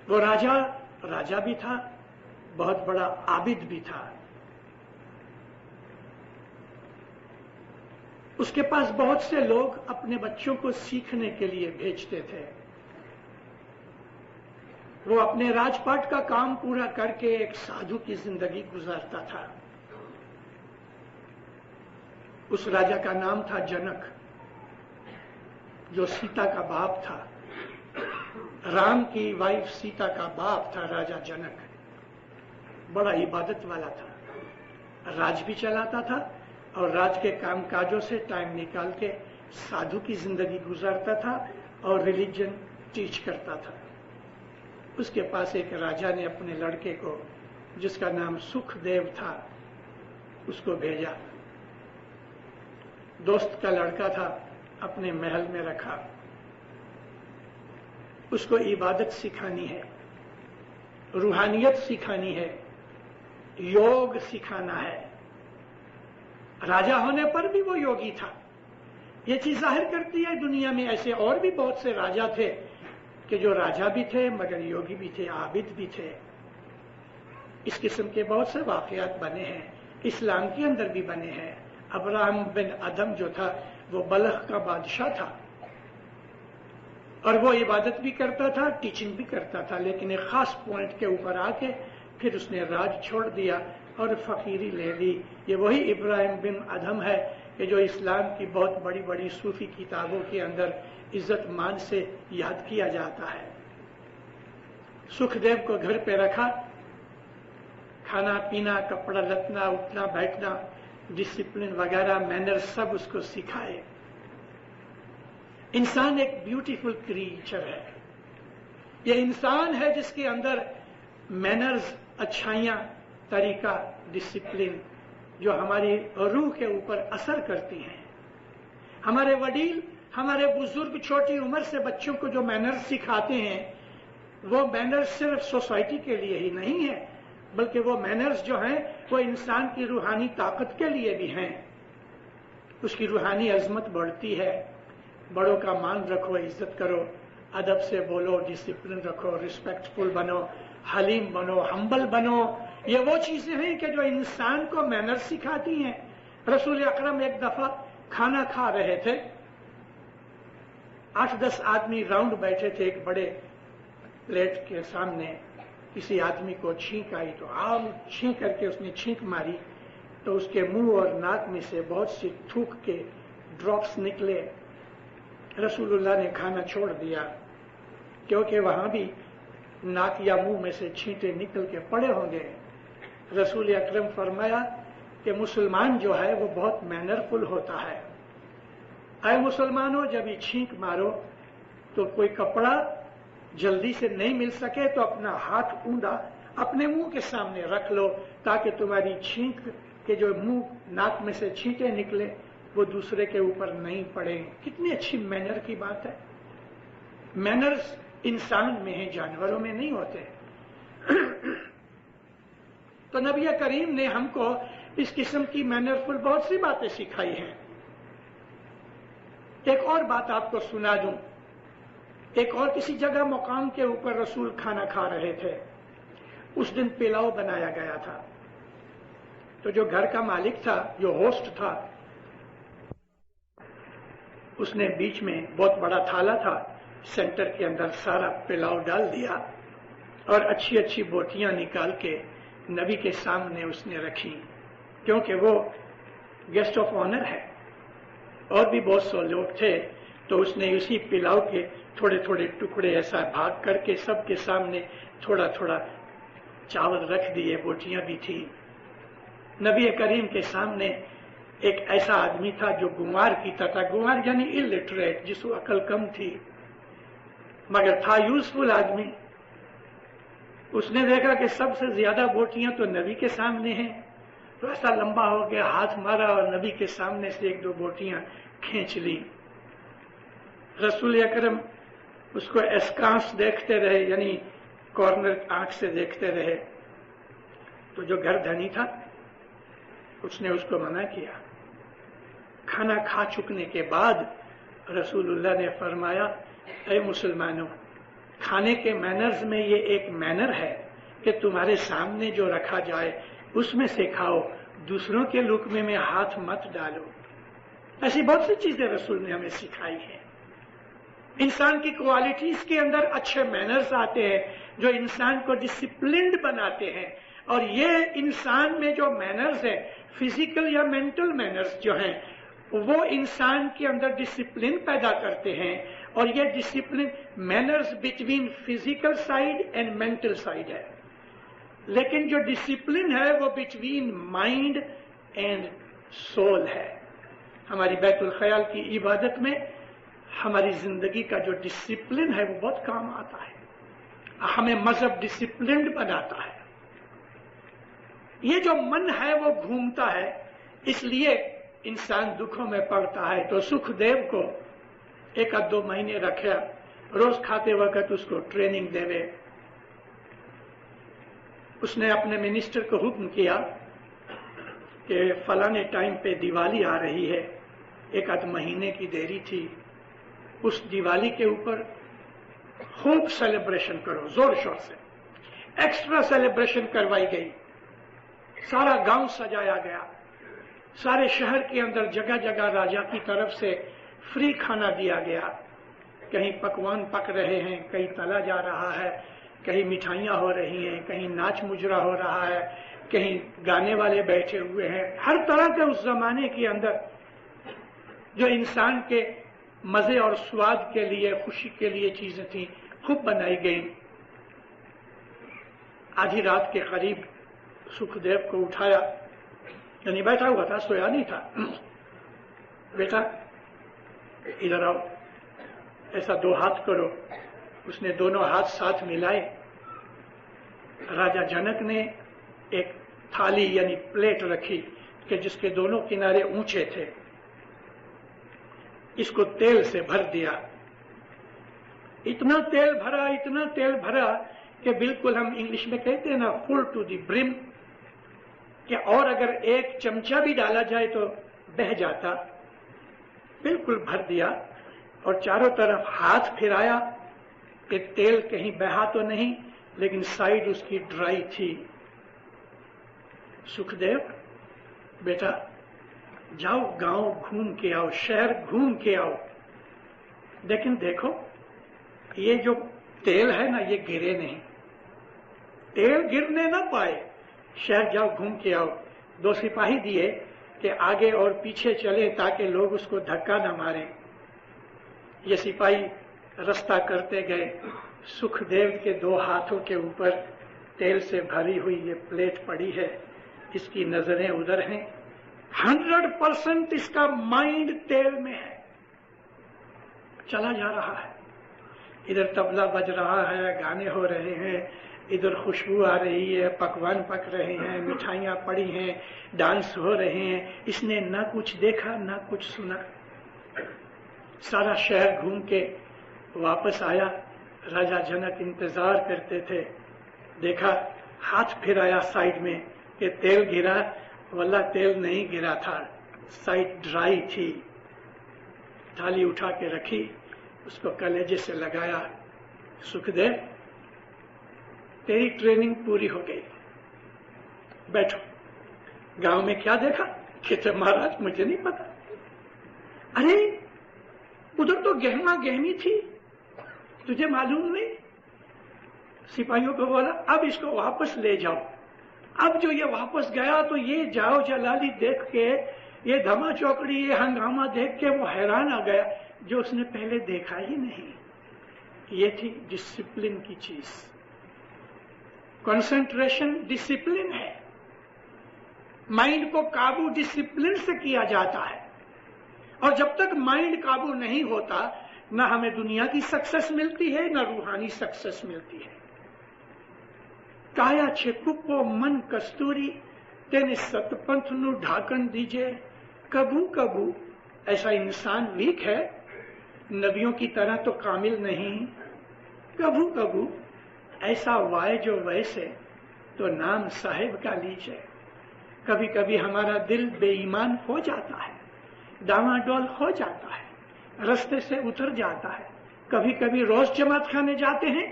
[SPEAKER 2] وہ راجا بھی تھا, بہت بڑا عابد بھی تھا. اس کے پاس بہت سے لوگ اپنے بچوں کو سیکھنے کے لیے بھیجتے تھے. وہ اپنے راج پاٹ کا کام پورا کر کے ایک سادھو کی زندگی گزارتا تھا. اس راجا کا نام تھا جنک, جو سیتا کا باپ تھا. رام کی وائف سیتا کا باپ تھا راجا جنک. بڑا عبادت والا تھا, راج بھی چلاتا تھا اور راج کے کام کاجوں سے ٹائم نکال کے سادھو کی زندگی گزارتا تھا اور ریلیجن ٹیچ کرتا تھا. اس کے پاس ایک راجا نے اپنے لڑکے کو, جس کا نام سکھ دیو تھا, اس کو بھیجا. دوست کا لڑکا تھا, اپنے محل میں رکھا. اس کو عبادت سکھانی ہے, روحانیت سکھانی ہے, یوگ سکھانا ہے. راجا ہونے پر بھی وہ یوگی تھا. یہ چیز ظاہر کرتی ہے دنیا میں ایسے اور بھی بہت سے راجا تھے کہ جو راجا بھی تھے مگر یوگی بھی تھے, عابد بھی تھے. اس قسم کے بہت سے واقعات بنے ہیں, اسلام کے اندر بھی بنے ہیں. ابراہم بن ادم جو تھا وہ بلخ کا بادشاہ تھا اور وہ عبادت بھی کرتا تھا, ٹیچنگ بھی کرتا تھا, لیکن ایک خاص پوائنٹ کے اوپر آ کے پھر اس نے راج چھوڑ دیا اور فقیری لے لی. یہ وہی ابراہیم بن ادم ہے کہ جو اسلام کی بہت بڑی بڑی صوفی کتابوں کے اندر عزت مان سے یاد کیا جاتا ہے. سکھ دیو کو گھر پہ رکھا, کھانا پینا, کپڑا لتنا, اٹھنا بیٹھنا, ڈسپلن وغیرہ, مینر سب اس کو سکھائے. انسان ایک بیوٹیفل کریچر ہے. یہ انسان ہے جس کے اندر مینرز, اچھائیاں, طریقہ, ڈسپلن جو ہماری روح کے اوپر اثر کرتی ہیں. ہمارے وڈیل, ہمارے بزرگ چھوٹی عمر سے بچوں کو جو مینرز سکھاتے ہیں وہ مینرز صرف سوسائٹی کے لیے ہی نہیں ہے بلکہ وہ مینرز جو ہیں وہ انسان کی روحانی طاقت کے لیے بھی ہیں. اس کی روحانی عظمت بڑھتی ہے. بڑوں کا مان رکھو, عزت کرو, अदब से बोलो, डिसिप्लिन रखो, रिस्पेक्टफुल बनो, हलीम बनो, हम्बल बनो। ये वो चीजें हैं कि जो इंसान को मैनर सिखाती हैं। रसूल अकरम एक दफा खाना खा रहे थे, 8-10 आदमी राउंड बैठे थे एक बड़े प्लेट के सामने। किसी आदमी को छींक आई तो आम छींक करके उसने छींक मारी तो उसके मुंह और नाक में से बहुत सी थूक के ड्रॉप्स निकले। रसूलुल्लाह ने खाना छोड़ दिया क्योंकि वहां भी नाक या मुंह में से छींटे निकल के पड़े होंगे। रसूल अकरम फरमाया कि मुसलमान जो है वो बहुत मैनरफुल होता है। अय मुसलमानों, जब ये छींक मारो तो कोई कपड़ा जल्दी से नहीं मिल सके तो अपना हाथ ऊंधा अपने मुंह के सामने रख लो ताकि तुम्हारी छींक के जो मुंह नाक में से छींटे निकले वो दूसरे के ऊपर नहीं पड़े। कितनी अच्छी मैनर की बात है। मैनर्स इंसान में है, जानवरों में नहीं होते। तो नबी करीम ने हमको इस किस्म की मैनरफुल बहुत सी बातें सिखाई हैं। एक और बात आपको सुना दूं। एक और किसी जगह मुकाम के ऊपर रसूल खाना खा रहे थे। उस दिन पिलाव बनाया गया था। तो जो घर का मालिक था, जो होस्ट था, उसने बीच में बहुत बड़ा थाला था, सेंटर के अंदर सारा पिलाव डाल दिया और अच्छी अच्छी बोटियां निकाल के नबी के सामने उसने रखी, क्योंकि वो गेस्ट ऑफ ऑनर है। और भी बहुत से लोग थे, तो उसने उसी पिलाव के थोड़े थोड़े टुकड़े ऐसा भाग करके सबके सामने थोड़ा थोड़ा चावल रख दिए, बोटियां भी थी। नबी करीम के सामने एक ऐसा आदमी था जो गुंवार की था। गुंवार यानी इलिटरेट, जिसको अकल कम थी, मगर था यूजफुल आदमी। उसने देखा कि सबसे ज्यादा बोटियां तो नबी के सामने हैं, तो ऐसा लंबा हो गया, हाथ मारा और नबी के सामने से 1-2 बोटियां खींच ली। रसूल अकरम उसको एस्कांस देखते रहे, यानी कॉर्नर आंख से देखते रहे। तो जो घर धनी था उसने उसको मना किया। खाना खा चुकने के बाद रसूलुल्लाह ने फरमाया, ऐ मुसलमानों, खाने के मैनर्स में ये एक मैनर है कि तुम्हारे सामने जो रखा जाए उसमें से खाओ, दूसरों के लुकमे में हाथ मत डालो। ऐसी बहुत सी चीजें रसूल ने हमें सिखाई है। इंसान की क्वालिटीज के अंदर अच्छे मैनर्स आते हैं जो इंसान को डिसिप्लिन्ड बनाते हैं, और ये इंसान में जो मैनर्स है, फिजिकल या मेंटल मैनर्स जो हैं, वो इंसान के अंदर डिसिप्लिन पैदा करते हैं। और ये discipline manners between physical side and mental side है, लेकिन जो डिसिप्लिन है वो बिटवीन माइंड एंड सोल है। हमारी बैतुल ख्याल की इबादत में हमारी जिंदगी का जो डिसिप्लिन है वो बहुत काम आता है। हमें मजहब डिसिप्लिन्ड बनाता है। ये जो मन है वो घूमता है, इसलिए इंसान दुखों में पड़ता है। तो सुखदेव को 1-2 महीने रखा, रोज खाते वक्त उसको ट्रेनिंग देवे। उसने अपने मिनिस्टर को हुक्म किया कि फलाने टाइम पे दिवाली आ रही है, 1-8 महीने की देरी थी, उस दिवाली के ऊपर खूब सेलिब्रेशन करो, जोर शोर से। एक्स्ट्रा सेलिब्रेशन करवाई गई, सारा गांव सजाया गया, सारे शहर के अंदर जगह जगह राजा की तरफ से फ्री खाना दिया गया। कहीं पकवान पक रहे हैं, कहीं तला जा रहा है, कहीं मिठाइयां हो रही हैं, कहीं नाच मुजरा हो रहा है, कहीं गाने वाले बैठे हुए हैं। हर तरह के उस जमाने के अंदर जो इंसान के मजे और स्वाद के लिए, खुशी के लिए चीजें थी, खूब बनाई गई। आधी रात के करीब सुखदेव को उठाया, यानी बैठा हुआ था, सोया नहीं था। बेटा इधर आओ, ऐसा 2 हाथ करो। उसने दोनों हाथ साथ मिलाए। राजा जनक ने एक थाली यानी प्लेट रखी कि जिसके दोनों किनारे ऊंचे थे, इसको तेल से भर दिया। इतना तेल भरा कि बिल्कुल हम इंग्लिश में कहते हैं ना, फुल टू द ब्रिम, कि और अगर 1 चमचा भी डाला जाए तो बह जाता। बिल्कुल भर दिया और चारों तरफ हाथ फिराया कि तेल कहीं बहा तो नहीं, लेकिन साइड उसकी ड्राई थी। सुखदेव बेटा जाओ गांव घूम के आओ, शहर घूम के आओ, लेकिन देखो ये जो तेल है ना ये गिरे नहीं, तेल गिरने ना पाए, शहर जाओ घूम के आओ। 2 सिपाही दिए कि आगे और पीछे चले ताकि लोग उसको धक्का न मारें। ये सिपाही रास्ता करते गए, सुखदेव के 2 हाथों के ऊपर तेल से भरी हुई ये प्लेट पड़ी है, इसकी नजरें उधर हैं। 100% इसका माइंड तेल में है, चला जा रहा है। इधर तबला बज रहा है, गाने हो रहे हैं, इधर खुशबू आ रही है, पकवान पक रहे हैं, मिठाइयां पड़ी हैं, डांस हो रहे हैं। इसने ना कुछ देखा ना कुछ सुना। सारा शहर घूम के वापस आया। राजा जनक इंतजार करते थे, देखा हाथ फिराया साइड में कि तेल गिरा, वल्ला तेल नहीं गिरा था, साइड ड्राई थी। थाली उठा के रखी, उसको कलेजे से लगाया। सुखदेव तेरी ट्रेनिंग पूरी हो गई, बैठो। गांव में क्या देखा? कहते महाराज मुझे नहीं पता। अरे उधर तो गहमा गहमी थी, तुझे मालूम नहीं? सिपाहियों को बोला अब इसको वापस ले जाओ। अब जो ये वापस गया तो ये जाओ जलाली देख के, ये धमा चौकड़ी, ये हंगामा देख के वो हैरान आ गया जो उसने पहले देखा ही नहीं। ये थी डिसिप्लिन की चीज। कंसंट्रेशन डिसिप्लिन है। माइंड को काबू डिसिप्लिन से किया जाता है, और जब तक माइंड काबू नहीं होता न हमें दुनिया की सक्सेस मिलती है न रूहानी सक्सेस मिलती है। काया छे कुप्पो मन कस्तूरी, तेने सतपंथ नु ढाकन दीजे। कबू कबू ऐसा इंसान वीक है, नबियों की तरह तो कामिल नहीं। कबू कबू ऐसा वाय जो वैसे, तो नाम साहिब का लीजिए। कभी कभी हमारा दिल बेईमान हो जाता है, डामाडोल हो जाता है, रास्ते से उतर जाता है। कभी कभी रोज जमात खाने जाते हैं,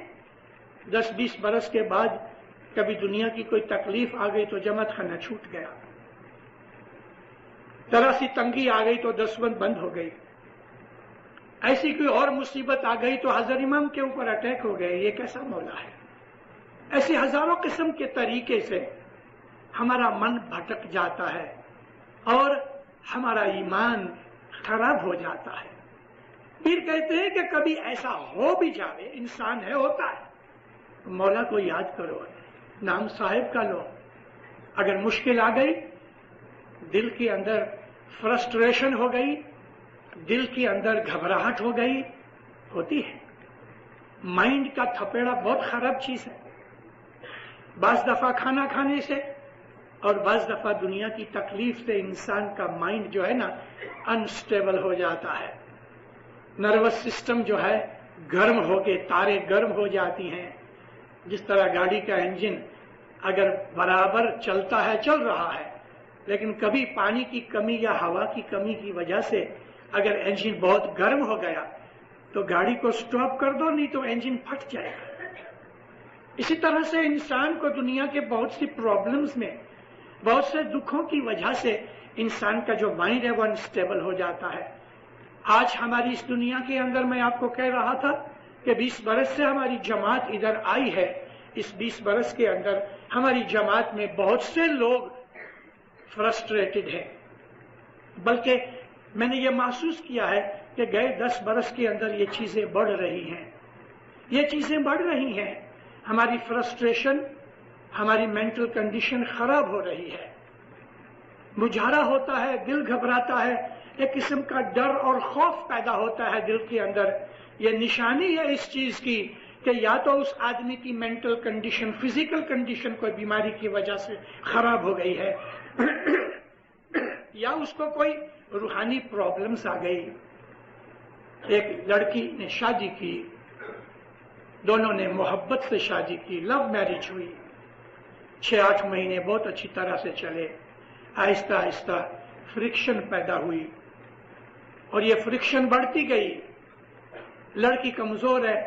[SPEAKER 2] 10-20 बरस के बाद कभी दुनिया की कोई तकलीफ आ गई तो जमात खाना छूट गया, तरह सी तंगी आ गई तो 10 बंद हो गई, ऐसी कोई और मुसीबत आ गई तो हजर इमाम के ऊपर अटैक हो गए। ये कैसा मौला है? ऐसे हजारों किस्म के तरीके से हमारा मन भटक जाता है और हमारा ईमान खराब हो जाता है। फिर कहते हैं कि कभी ऐसा हो भी जावे, इंसान है होता है, तो मौला को याद करो, नाम साहिब का लो। अगर मुश्किल आ गई, दिल के अंदर फ्रस्ट्रेशन हो गई, दिल के अंदर घबराहट हो गई, होती है। माइंड का थपेड़ा बहुत खराब चीज है। बाज दफा खाना खाने से और बाज दफा दुनिया की तकलीफ से इंसान का माइंड जो है ना अनस्टेबल हो जाता है। नर्वस सिस्टम जो है गर्म होके, तारे गर्म हो जाती हैं। जिस तरह गाड़ी का इंजन अगर बराबर चलता है, चल रहा है, लेकिन कभी पानी की कमी या हवा की कमी की वजह से अगर इंजन बहुत गर्म हो गया तो गाड़ी को स्टॉप कर दो, नहीं तो इंजन फट जाएगा। इसी तरह से इंसान को दुनिया के बहुत सी प्रॉब्लम्स में, बहुत से दुखों की वजह से इंसान का जो माइंड है वो अनस्टेबल हो जाता है। आज हमारी इस दुनिया के अंदर मैं आपको कह रहा था कि 20 बरस से हमारी जमात इधर आई है। इस 20 बरस के अंदर हमारी जमात में बहुत से लोग फ्रस्ट्रेटेड हैं, बल्कि मैंने ये महसूस किया है कि गए 10 बरस के अंदर ये चीजें बढ़ रही हैं। ये चीजें बढ़ रही हैं, हमारी फ्रस्ट्रेशन, हमारी मेंटल कंडीशन खराब हो रही है, मुझारा होता है, दिल घबराता है, एक किस्म का डर और खौफ पैदा होता है दिल के अंदर। ये निशानी है इस चीज की कि या तो उस आदमी की मेंटल कंडीशन, फिजिकल कंडीशन कोई बीमारी की वजह से खराब हो गई है या उसको कोई रूहानी प्रॉब्लम्स आ गई। एक लड़की ने शादी की, दोनों ने मोहब्बत से शादी की, लव मैरिज हुई, 6-8 महीने बहुत अच्छी तरह से चले। आहिस्ता आहिस्ता फ्रिक्शन पैदा हुई और ये फ्रिक्शन बढ़ती गई। लड़की कमजोर है,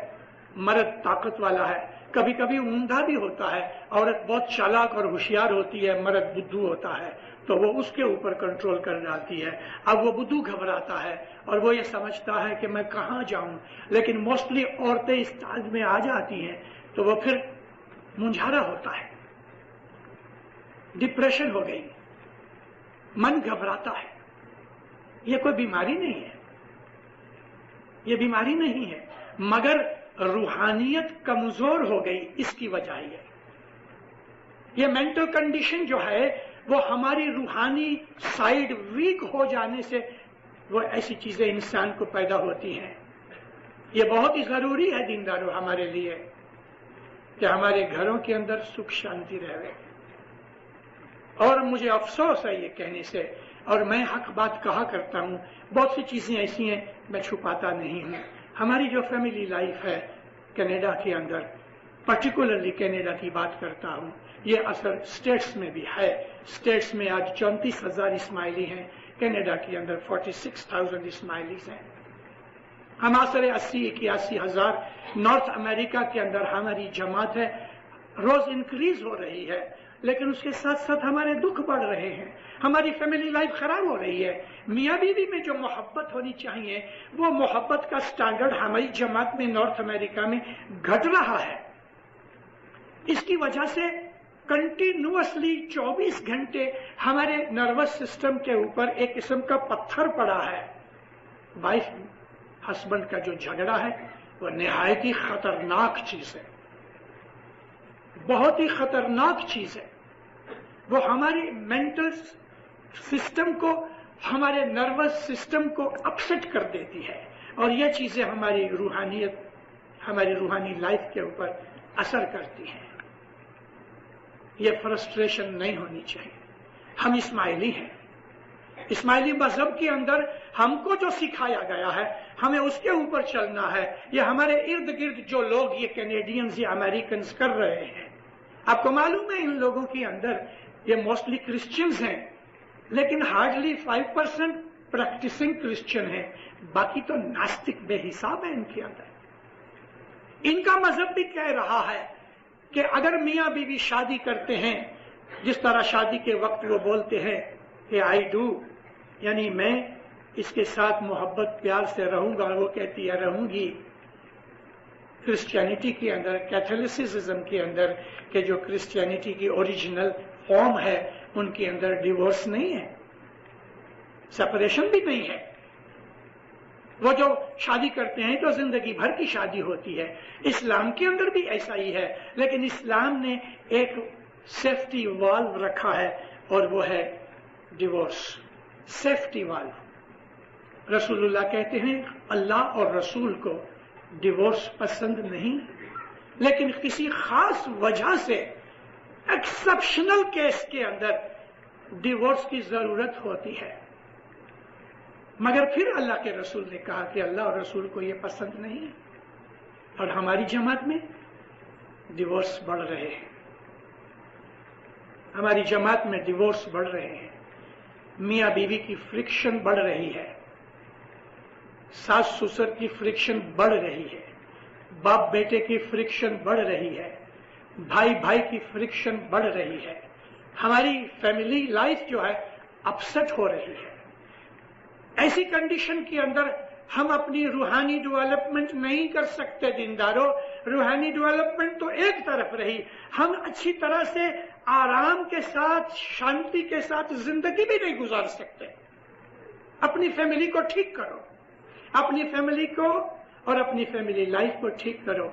[SPEAKER 2] مرد طاقت والا ہے، کبھی کبھی اوندا بھی ہوتا ہے، عورت بہت چالاک اور ہوشیار ہوتی ہے، مرد بدھو ہوتا ہے تو وہ اس کے اوپر کنٹرول کر ڈالتی ہے۔ اب وہ بدھو گھبراتا ہے اور وہ یہ سمجھتا ہے کہ میں کہاں جاؤں، لیکن موسٹلی عورتیں اس سٹیج میں آ جاتی ہیں تو وہ پھر منجھارا ہوتا ہے، ڈپریشن ہو گئی، من گھبراتا ہے۔ یہ کوئی بیماری نہیں ہے، یہ بیماری نہیں ہے، مگر روحانیت کمزور ہو گئی، اس کی وجہ یہ مینٹل کنڈیشن جو ہے وہ ہماری روحانی سائیڈ ویک ہو جانے سے وہ ایسی چیزیں انسان کو پیدا ہوتی ہیں۔ یہ بہت ہی ضروری ہے دینداروں ہمارے لیے کہ ہمارے گھروں کے اندر سکھ شانتی رہے، اور مجھے افسوس ہے یہ کہنے سے، اور میں حق بات کہا کرتا ہوں، بہت سی چیزیں ایسی ہیں میں چھپاتا نہیں ہوں۔ ہماری جو فیملی لائف ہے کینیڈا کے اندر، پرٹیکولرلی کینیڈا کی بات کرتا ہوں، یہ اثر سٹیٹس میں بھی ہے۔ سٹیٹس میں آج 34,000 اسماعیلی ہیں، کینیڈا کے اندر 46,000 اسماعیلیز ہیں۔ ہم آسر 80-81,000 نارتھ امریکہ کے اندر ہماری جماعت ہے، روز انکریز ہو رہی ہے، لیکن اس کے ساتھ ساتھ ہمارے دکھ بڑھ رہے ہیں، ہماری فیملی لائف خراب ہو رہی ہے۔ میاں بیوی میں جو محبت ہونی چاہیے وہ محبت کا سٹینڈرڈ ہماری جماعت میں نارتھ امریکہ میں گھٹ رہا ہے۔ اس کی وجہ سے کنٹینیوسلی 24 گھنٹے ہمارے نروس سسٹم کے اوپر ایک قسم کا پتھر پڑا ہے۔ وائف ہسبینڈ کا جو جھگڑا ہے وہ نہایت ہی خطرناک چیز ہے، بہت ہی خطرناک چیز ہے۔ وہ ہمارے مینٹل سسٹم کو، ہمارے نروس سسٹم کو اپسیٹ کر دیتی ہے، اور یہ چیزیں ہماری روحانیت، ہماری روحانی لائف کے اوپر اثر کرتی ہیں۔ یہ فرسٹریشن نہیں ہونی چاہیے۔ ہم اسماعیلی ہیں، اسماعیلی مذہب کے اندر ہم کو جو سکھایا گیا ہے ہمیں اس کے اوپر چلنا ہے۔ یہ ہمارے ارد گرد جو لوگ یہ کینیڈینز یا امریکنز کر رہے ہیں، آپ کو معلوم ہے ان لوگوں کے اندر یہ موسٹلی کرسچنز ہیں، لیکن ہارڈلی 5% پریکٹسنگ کرسچن ہیں، باقی تو ناستک بے حساب ہے ان کے اندر۔ ان کا مذہب بھی کہہ رہا ہے کہ اگر میاں بیوی شادی کرتے ہیں، جس طرح شادی کے وقت وہ بولتے ہیں کہ آئی ڈو، یعنی میں اس کے ساتھ محبت پیار سے رہوں گا، اور وہ کہتی ہے رہوں گی۔ کرسچینٹی کے اندر، کیتھولسزم کے اندر، کہ جو کرسچینٹی کی اوریجنل فارم ہے ان کے اندر ڈیورس نہیں ہے، سپریشن بھی نہیں ہے۔ وہ جو شادی کرتے ہیں تو زندگی بھر کی شادی ہوتی ہے۔ اسلام کے اندر بھی ایسا ہی ہے، لیکن اسلام نے ایک سیفٹی والو رکھا ہے اور وہ ہے ڈیورس، سیفٹی والو۔ رسول اللہ کہتے ہیں اللہ اور رسول کو ڈیورس پسند نہیں، لیکن کسی خاص وجہ سے ایکسپشنل کیس کے اندر ڈیورس کی ضرورت ہوتی ہے، مگر پھر اللہ کے رسول نے کہا کہ اللہ اور رسول کو یہ پسند نہیں ہے، اور ہماری جماعت میں ڈیورس بڑھ رہے ہیں، ہماری جماعت میں ڈیورس بڑھ رہے ہیں، میاں بیوی کی فرکشن بڑھ رہی ہے، ساس سسر کی فرکشن بڑھ رہی ہے، باپ بیٹے کی فرکشن بڑھ رہی ہے، بھائی بھائی کی فرکشن بڑھ رہی ہے، ہماری فیملی لائف جو ہے اپسٹ ہو رہی ہے۔ ایسی کنڈیشن کے اندر ہم اپنی روحانی ڈیولپمنٹ نہیں کر سکتے دینداروں۔ روحانی ڈیولپمنٹ تو ایک طرف رہی، ہم اچھی طرح سے آرام کے ساتھ، شانتی کے ساتھ زندگی بھی نہیں گزار سکتے۔ اپنی فیملی کو ٹھیک کرو، اپنی فیملی کو اور اپنی فیملی لائف کو ٹھیک کرو۔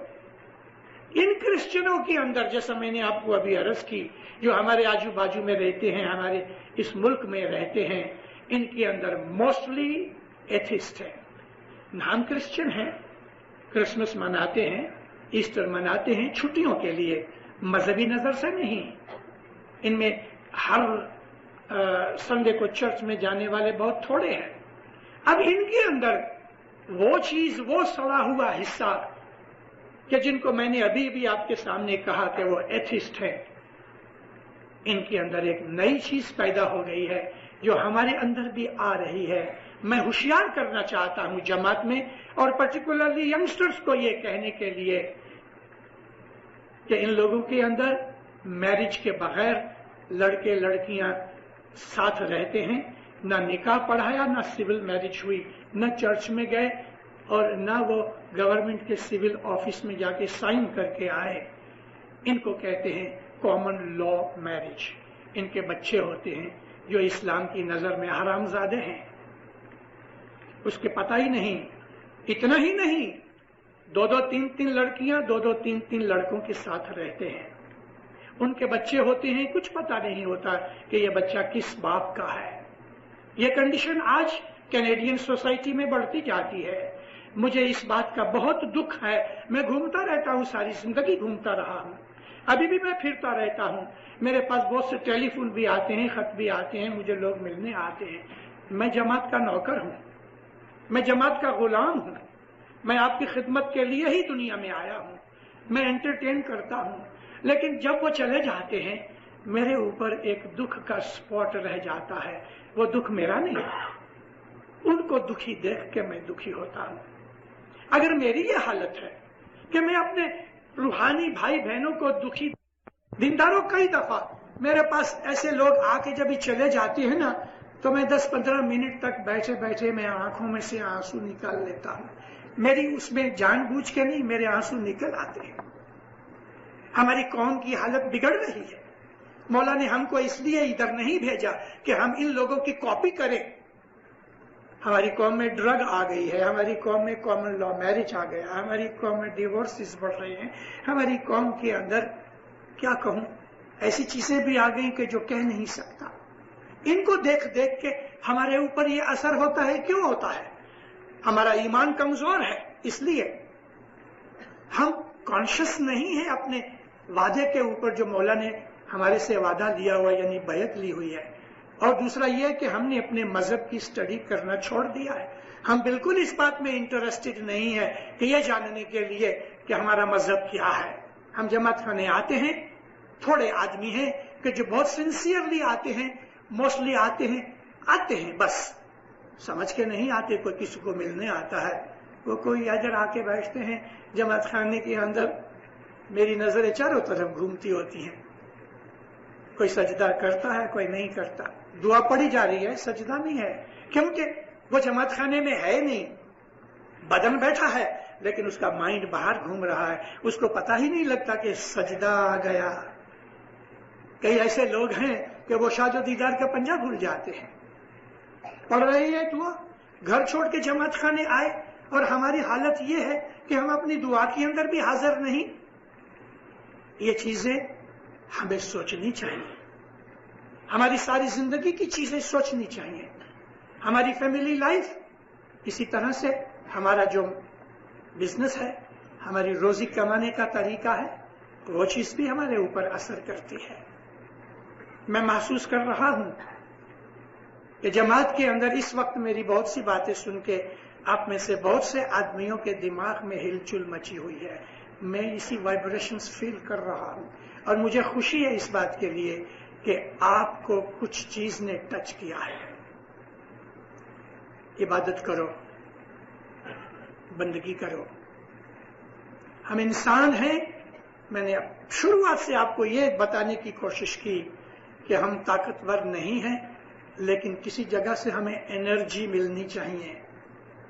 [SPEAKER 2] ان کرسچنوں کے اندر، جیسا میں نے آپ کو ابھی عرض کی، جو ہمارے آجو باجو میں رہتے ہیں، ہمارے اس ملک میں رہتے ہیں، ان کے اندر موسٹلی ایتھسٹ ہے۔ نام کرسچن ہیں، کرسمس مناتے ہیں، ایسٹر مناتے ہیں چھٹیوں کے لیے، مذہبی نظر سے نہیں۔ ان میں ہر سنڈے کو چرچ میں جانے والے بہت تھوڑے ہیں۔ اب ان کے اندر وہ چیز، وہ سڑا ہوا حصہ کہ جن کو میں نے ابھی بھی آپ کے سامنے کہا کہ وہ ایتھسٹ ہیں، ان کے اندر ایک نئی چیز پیدا ہو گئی ہے جو ہمارے اندر بھی آ رہی ہے، میں ہوشیار کرنا چاہتا ہوں جماعت میں اور پرٹیکولرلی ینگسٹرز کو یہ کہنے کے لیے کہ ان لوگوں کے اندر میرج کے بغیر لڑکے لڑکیاں ساتھ رہتے ہیں، نہ نکاح پڑھایا، نہ سول میرج ہوئی، نہ چرچ میں گئے اور نہ وہ گورنمنٹ کے سول آفس میں جا کے سائن کر کے آئے. ان کو کہتے ہیں کامن لا میرج. ان کے بچے ہوتے ہیں جو اسلام کی نظر میں حرام زادے ہیں. اس کے پتہ ہی نہیں. اتنا ہی نہیں، 2-2 لڑکیاں 2-3 لڑکوں کے ساتھ رہتے ہیں. ان کے بچے ہوتے ہیں، کچھ پتہ نہیں ہوتا کہ یہ بچہ کس باپ کا ہے. یہ کنڈیشن آج کینیڈین سوسائٹی میں بڑھتی جاتی ہے. مجھے اس بات کا بہت دکھ ہے. میں گھومتا رہتا ہوں، ساری زندگی گھومتا رہا ہوں، ابھی بھی میں پھرتا رہتا ہوں. میرے پاس بہت سے ٹیلی فون بھی آتے ہیں، خط بھی آتے ہیں، مجھے لوگ ملنے آتے ہیں. میں جماعت کا نوکر ہوں، میں جماعت کا غلام ہوں. میں آپ کی خدمت کے لیے ہی دنیا میں آیا ہوں. میں انٹرٹین کرتا ہوں. لیکن جب وہ چلے جاتے ہیں میرے اوپر ایک دکھ کا سپاٹ رہ جاتا ہے. وہ دکھ میرا نہیں، ان کو دکھی دیکھ کے میں دکھی ہوتا ہوں. اگر میری یہ حالت ہے کہ میں اپنے روحانی بھائی بہنوں کو دکھی، دینداروں کئی دفعہ میرے پاس ایسے لوگ آ کے جب چلے جاتے ہیں نا تو میں 10-15 منٹ تک بیٹھے بیٹھے میں آنکھوں میں سے آنسو نکال لیتا ہوں. میری اس میں جان بوجھ کے نہیں، میرے آنسو نکل آتے ہیں. ہماری قوم کی حالت بگڑ رہی ہے. مولا نے ہم کو اس لیے ادھر نہیں بھیجا کہ ہم ان لوگوں کی کاپی کریں. ہماری قوم میں ڈرگ آ گئی ہے، ہماری قوم میں کامن لا میرج آ گیا، ہماری قوم میں ڈیورسز بڑھ رہے ہیں. ہماری قوم کے اندر کیا کہوں، ایسی چیزیں بھی آ گئی کہ جو کہہ نہیں سکتا. ان کو دیکھ دیکھ کے ہمارے اوپر یہ اثر ہوتا ہے. کیوں ہوتا ہے؟ ہمارا ایمان کمزور ہے. اس لیے ہم کانشیس نہیں ہیں اپنے وعدے کے اوپر جو مولا نے ہمارے سے وعدہ لیا ہوا یعنی بیعت لی ہوئی ہے. اور دوسرا یہ کہ ہم نے اپنے مذہب کی اسٹڈی کرنا چھوڑ دیا ہے. ہم بالکل اس بات میں انٹرسٹڈ نہیں ہے کہ یہ جاننے کے لیے کہ ہمارا مذہب کیا ہے. ہم جماعت خانے آتے ہیں، تھوڑے آدمی ہیں کہ جو بہت سنسیئرلی آتے ہیں، موسٹلی آتے ہیں بس سمجھ کے نہیں آتے. کوئی کسی کو ملنے آتا ہے، وہ کوئی ادھر آ کے بیٹھتے ہیں. جماعت خانے کے اندر میری نظریں چاروں طرف گھومتی ہوتی ہیں. کوئی سجدہ کرتا ہے، کوئی نہیں کرتا. دعا پڑھی جا رہی ہے، سجدہ نہیں ہے، کیونکہ وہ جماعت خانے میں ہے نہیں. بدن بیٹھا ہے لیکن اس کا مائنڈ باہر گھوم رہا ہے. اس کو پتہ ہی نہیں لگتا کہ سجدہ آ گیا. کئی ایسے لوگ ہیں کہ وہ شاہ و دیدار کا پنجہ بھول جاتے ہیں. پڑھ رہے ہیں دعا، گھر چھوڑ کے جماعت خانے آئے، اور ہماری حالت یہ ہے کہ ہم اپنی دعا کے اندر بھی حاضر نہیں. یہ چیزیں ہمیں سوچنی چاہیے. ہماری ساری زندگی کی چیزیں سوچنی چاہیے. ہماری فیملی لائف، اسی طرح سے ہمارا جو بزنس ہے، ہماری روزی کمانے کا طریقہ ہے، وہ چیز بھی ہمارے اوپر اثر کرتی ہے. میں محسوس کر رہا ہوں کہ جماعت کے اندر اس وقت میری بہت سی باتیں سن کے آپ میں سے بہت سے آدمیوں کے دماغ میں ہلچل مچی ہوئی ہے. میں اسی وائبریشنز فیل کر رہا ہوں، اور مجھے خوشی ہے اس بات کے لیے کہ آپ کو کچھ چیز نے ٹچ کیا ہے. عبادت کرو، بندگی کرو. ہم انسان ہیں. میں نے شروعات سے آپ کو یہ بتانے کی کوشش کی کہ ہم طاقتور نہیں ہیں، لیکن کسی جگہ سے ہمیں انرجی ملنی چاہیے.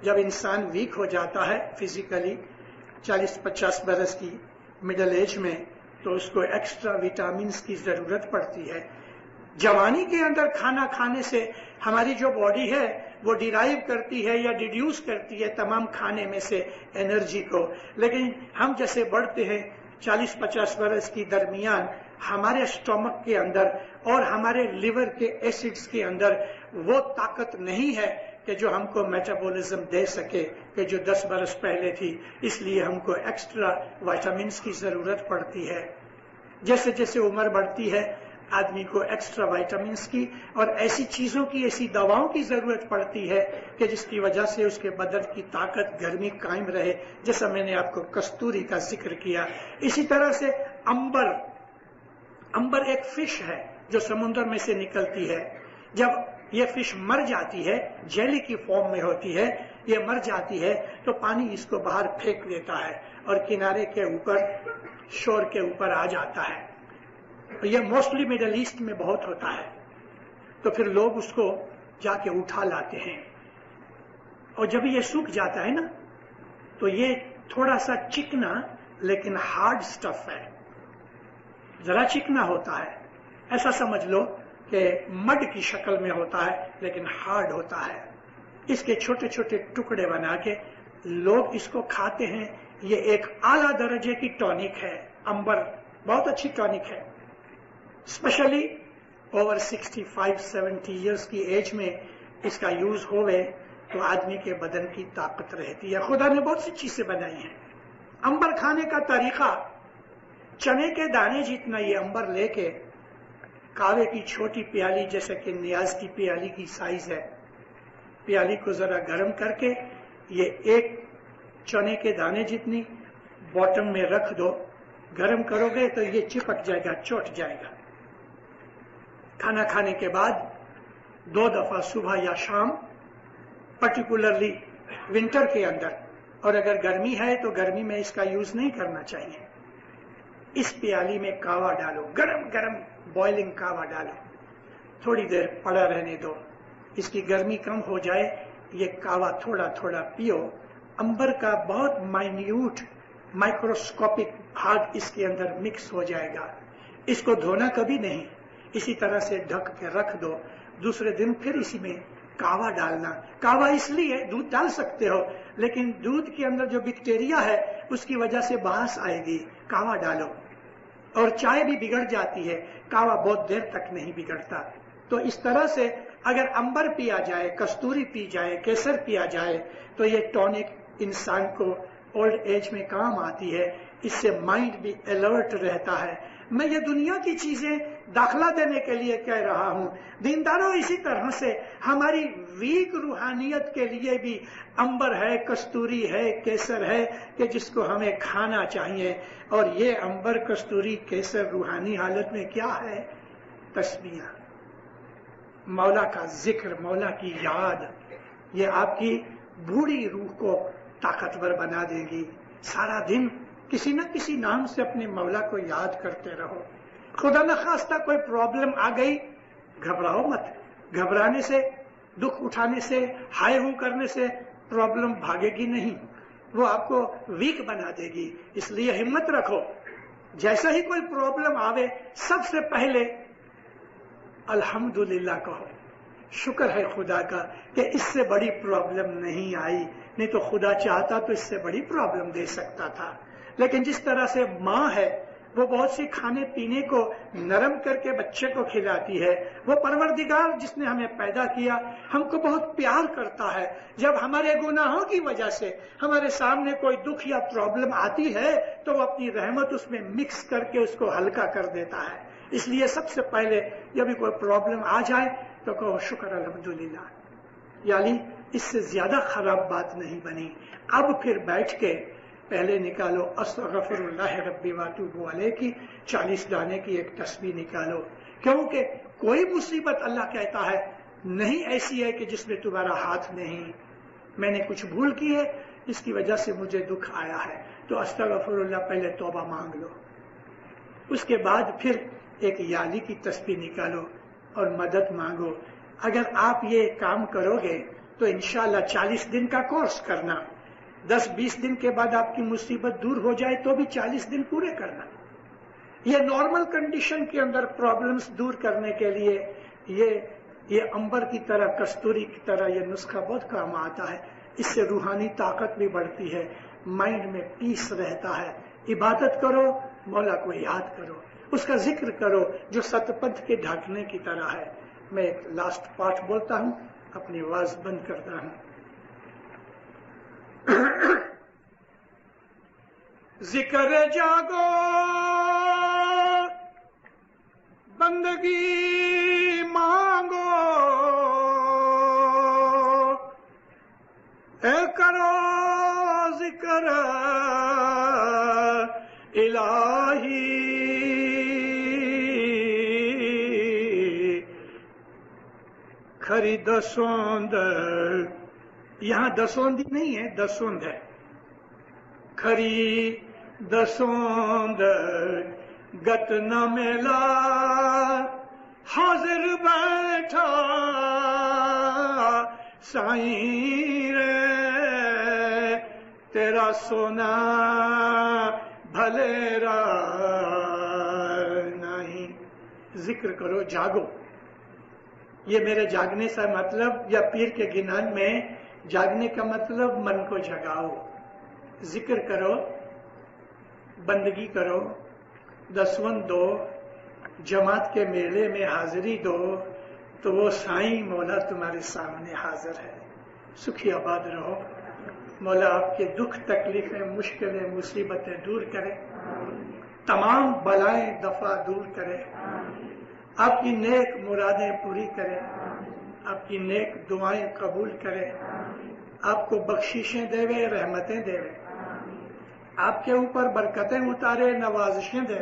[SPEAKER 2] جب انسان ویک ہو جاتا ہے فزیکلی 40-50 برس کی مڈل ایج میں، تو اس کو ایکسٹرا وٹامنز کی ضرورت پڑتی ہے. جوانی کے اندر کھانا کھانے سے ہماری جو باڈی ہے وہ ڈیرائیو کرتی ہے یا ڈیڈیوس کرتی ہے تمام کھانے میں سے انرجی کو. لیکن ہم جیسے بڑھتے ہیں 40-50 برس کی درمیان، ہمارے اسٹومک کے اندر اور ہمارے لیور کے ایسڈز کے اندر وہ طاقت نہیں ہے کہ جو ہم کو میٹابولزم دے سکے کہ جو 10 برس پہلے تھی. اس لیے ہم کو ایکسٹرا وائٹامنس کی ضرورت پڑتی ہے. جیسے جیسے عمر بڑھتی ہے آدمی کو ایکسٹرا وائٹامنس کی اور ایسی چیزوں کی، ایسی دواؤں کی ضرورت پڑتی ہے کہ جس کی وجہ سے اس کے بدن کی طاقت، گرمی قائم رہے. جیسا میں نے آپ کو کستوری کا ذکر کیا، اسی طرح سے امبر ایک فش ہے جو سمندر میں سے نکلتی ہے. جب یہ فش مر جاتی ہے، جیلی کی فارم میں ہوتی ہے، یہ مر جاتی ہے تو پانی اس کو باہر پھینک دیتا ہے اور کنارے کے اوپر، شور کے اوپر آ جاتا ہے۔ یہ موسٹلی مڈل ایسٹ میں بہت ہوتا ہے، تو پھر لوگ اس کو جا کے اٹھا لاتے ہیں، اور جب یہ سوکھ جاتا ہے نا تو یہ تھوڑا سا چکنا لیکن ہارڈ سٹف ہے، ذرا چکنا ہوتا ہے، ایسا سمجھ لو کہ مڈ کی شکل میں ہوتا ہے لیکن ہارڈ ہوتا ہے۔ اس کے چھوٹے چھوٹے ٹکڑے بنا کے لوگ اس کو کھاتے ہیں۔ یہ ایک اعلیٰ درجے کی ٹونک ہے، امبر بہت اچھی ٹونک ہے، اسپیشلی اوور 65-70 ایئرس کی ایج میں اس کا یوز ہوئے تو آدمی کے بدن کی طاقت رہتی ہے۔ خدا نے بہت سی چیزیں بنائی ہیں۔ امبر کھانے کا طریقہ، چنے کے دانے جتنا یہ امبر لے کے کاوے کی چھوٹی پیالی، جیسے کہ نیاز کی پیالی کی سائز ہے، پیالی کو ذرا گرم کر کے یہ ایک چنے کے دانے جتنی باٹم میں رکھ دو، گرم کرو گے تو یہ چپک جائے گا، چوٹ جائے گا۔ کھانا کھانے کے بعد 2 دفعہ صبح یا شام، پرٹیکولرلی ونٹر کے اندر، اور اگر گرمی ہے تو گرمی میں اس کا یوز نہیں کرنا چاہیے، اس پیالی میں کاوا ڈالو، گرم گرم بوائلنگ کاوا ڈالو، تھوڑی دیر پڑا رہنے دو، اس کی گرمی کم ہو جائے، یہ کاوا تھوڑا تھوڑا پیو۔ امبر کا بہت مائنیوٹ مائکروسکوپک بھاگ اس کے اندر مکس ہو جائے گا۔ اس کو دھونا کبھی نہیں، اسی طرح سے ڈھک کے رکھ دو، دوسرے دن پھر اسی میں کاوا ڈالنا۔ کاوا اس لیے، دودھ ڈال سکتے ہو لیکن دودھ کے اندر جو بیکٹیریا ہے اس کی وجہ سے بھاس آئے گی، کاوا ڈالو۔ اور چائے بھی بگڑ جاتی ہے، کاوا بہت دیر تک نہیں بگڑتا۔ تو اس طرح سے اگر امبر پیا جائے، کستوری پی جائے، کیسر پیا جائے تو یہ ٹونک انسان کو اولڈ ایج میں کام آتی ہے، اس سے مائنڈ بھی الرٹ رہتا ہے۔ میں یہ دنیا کی چیزیں داخلہ دینے کے لیے کہہ رہا ہوں، دینداروں اسی طرح سے ہماری ویک روحانیت کے لیے بھی امبر ہے، کستوری ہے، کیسر ہے کہ جس کو ہمیں کھانا چاہیے۔ اور یہ امبر، کستوری، کیسر روحانی حالت میں کیا ہے؟ تسبیح، مولا کا ذکر، مولا کی یاد، یہ آپ کی بوڑھی روح کو طاقتور بنا دے گی۔ سارا دن کسی نہ کسی نام سے اپنے مولا کو یاد کرتے رہو۔ خدا نخواستہ کوئی پرابلم آ گئی، گھبراؤ مت۔ گھبرانے سے، دکھ اٹھانے سے، ہائے ہو کرنے سے پرابلم بھاگے گی نہیں، وہ آپ کو ویک بنا دے گی۔ اس لیے ہمت رکھو، جیسا ہی کوئی پرابلم آوے سب سے پہلے الحمدللہ کہو، شکر ہے خدا کا کہ اس سے بڑی پرابلم نہیں آئی، نہیں تو خدا چاہتا تو اس سے بڑی پرابلم دے سکتا تھا۔ لیکن جس طرح سے ماں ہے وہ بہت سی کھانے پینے کو نرم کر کے بچے کو کھلاتی ہے، وہ پروردگار جس نے ہمیں پیدا کیا ہم کو بہت پیار کرتا ہے۔ جب ہمارے گناہوں کی وجہ سے ہمارے سامنے کوئی دکھ یا پرابلم آتی ہے تو وہ اپنی رحمت اس میں مکس کر کے اس کو ہلکا کر دیتا ہے۔ اس لیے سب سے پہلے جب بھی کوئی پرابلم آ جائے تو کہو شکر الحمدللہ، یعنی اس سے زیادہ خراب بات نہیں بنی۔ اب پھر بیٹھ کے پہلے نکالو استغفر اللہ ربی واتوب علیہ کی 40 دانے کی ایک تسبیح نکالو، کیونکہ کوئی مصیبت اللہ کہتا ہے نہیں ایسی ہے کہ جس میں تمہارا ہاتھ نہیں۔ میں نے کچھ بھول کی ہے، اس کی وجہ سے مجھے دکھ آیا ہے، تو استغفر اللہ پہلے توبہ مانگ لو، اس کے بعد پھر ایک یالی کی تسبیح نکالو اور مدد مانگو۔ اگر آپ یہ کام کرو گے تو انشاءاللہ 40 دن کا کورس کرنا، 10-20 دن کے بعد آپ کی مصیبت دور ہو جائے تو بھی 40 دن پورے کرنا۔ یہ نارمل کنڈیشن کے اندر پرابلمز دور کرنے کے لیے یہ امبر کی طرح، کستوری کی طرح یہ نسخہ بہت کام آتا ہے۔ اس سے روحانی طاقت بھی بڑھتی ہے، مائنڈ میں پیس رہتا ہے۔ عبادت کرو، مولا کو یاد کرو، اس کا ذکر کرو جو ستپتھ کے ڈھانکنے کی طرح ہے۔ میں ایک لاسٹ پارٹ بولتا ہوں، اپنی آواز بند کرتا ہوں۔ ذکر جاگو بندگی مانگو، اے کرو ذکر الہی، کھری دسوند، یہاں دسوندی نہیں ہے، دسوند ہے. کھری دسوند گت نہ ملا، حاضر بیٹھا سائیں رے، تیرا سونا بھلے را نہیں. ذکر کرو، جاگو. یہ میرے جاگنے سے مطلب، یا پیر کے گنان میں جاگنے کا مطلب من کو جگاؤ، ذکر کرو، بندگی کرو، دسوند دو، جماعت کے میلے میں حاضری دو، تو وہ سائیں مولا تمہارے سامنے حاضر ہے. سکھی آباد رہو. مولا آپ کے دکھ تکلیفیں مشکلیں مصیبتیں دور کرے، تمام بلائیں دفع دور کرے، آپ کی نیک مرادیں پوری کرے، آپ کی نیک دعائیں قبول کرے، آپ کو بخششیں دے، رحمتیں دے، آپ کے اوپر برکتیں اتارے، نوازشیں دے.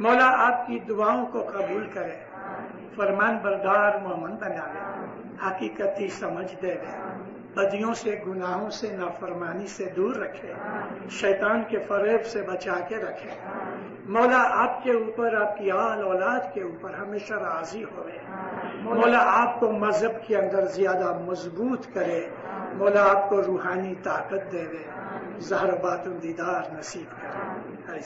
[SPEAKER 2] مولا آپ کی دعاؤں کو قبول کرے، فرمان بردار مومن بناوے، حقیقتی سمجھ دے، بدیوں سے گناہوں سے نافرمانی سے دور رکھے، شیطان کے فریب سے بچا کے رکھے. مولا آپ کے اوپر، آپ کی آل اولاد کے اوپر ہمیشہ راضی ہوئے. مولا آپ کو مذہب کے اندر زیادہ مضبوط کرے. مولا آپ کو روحانی طاقت دے، زہر باطن دیدار نصیب کرے.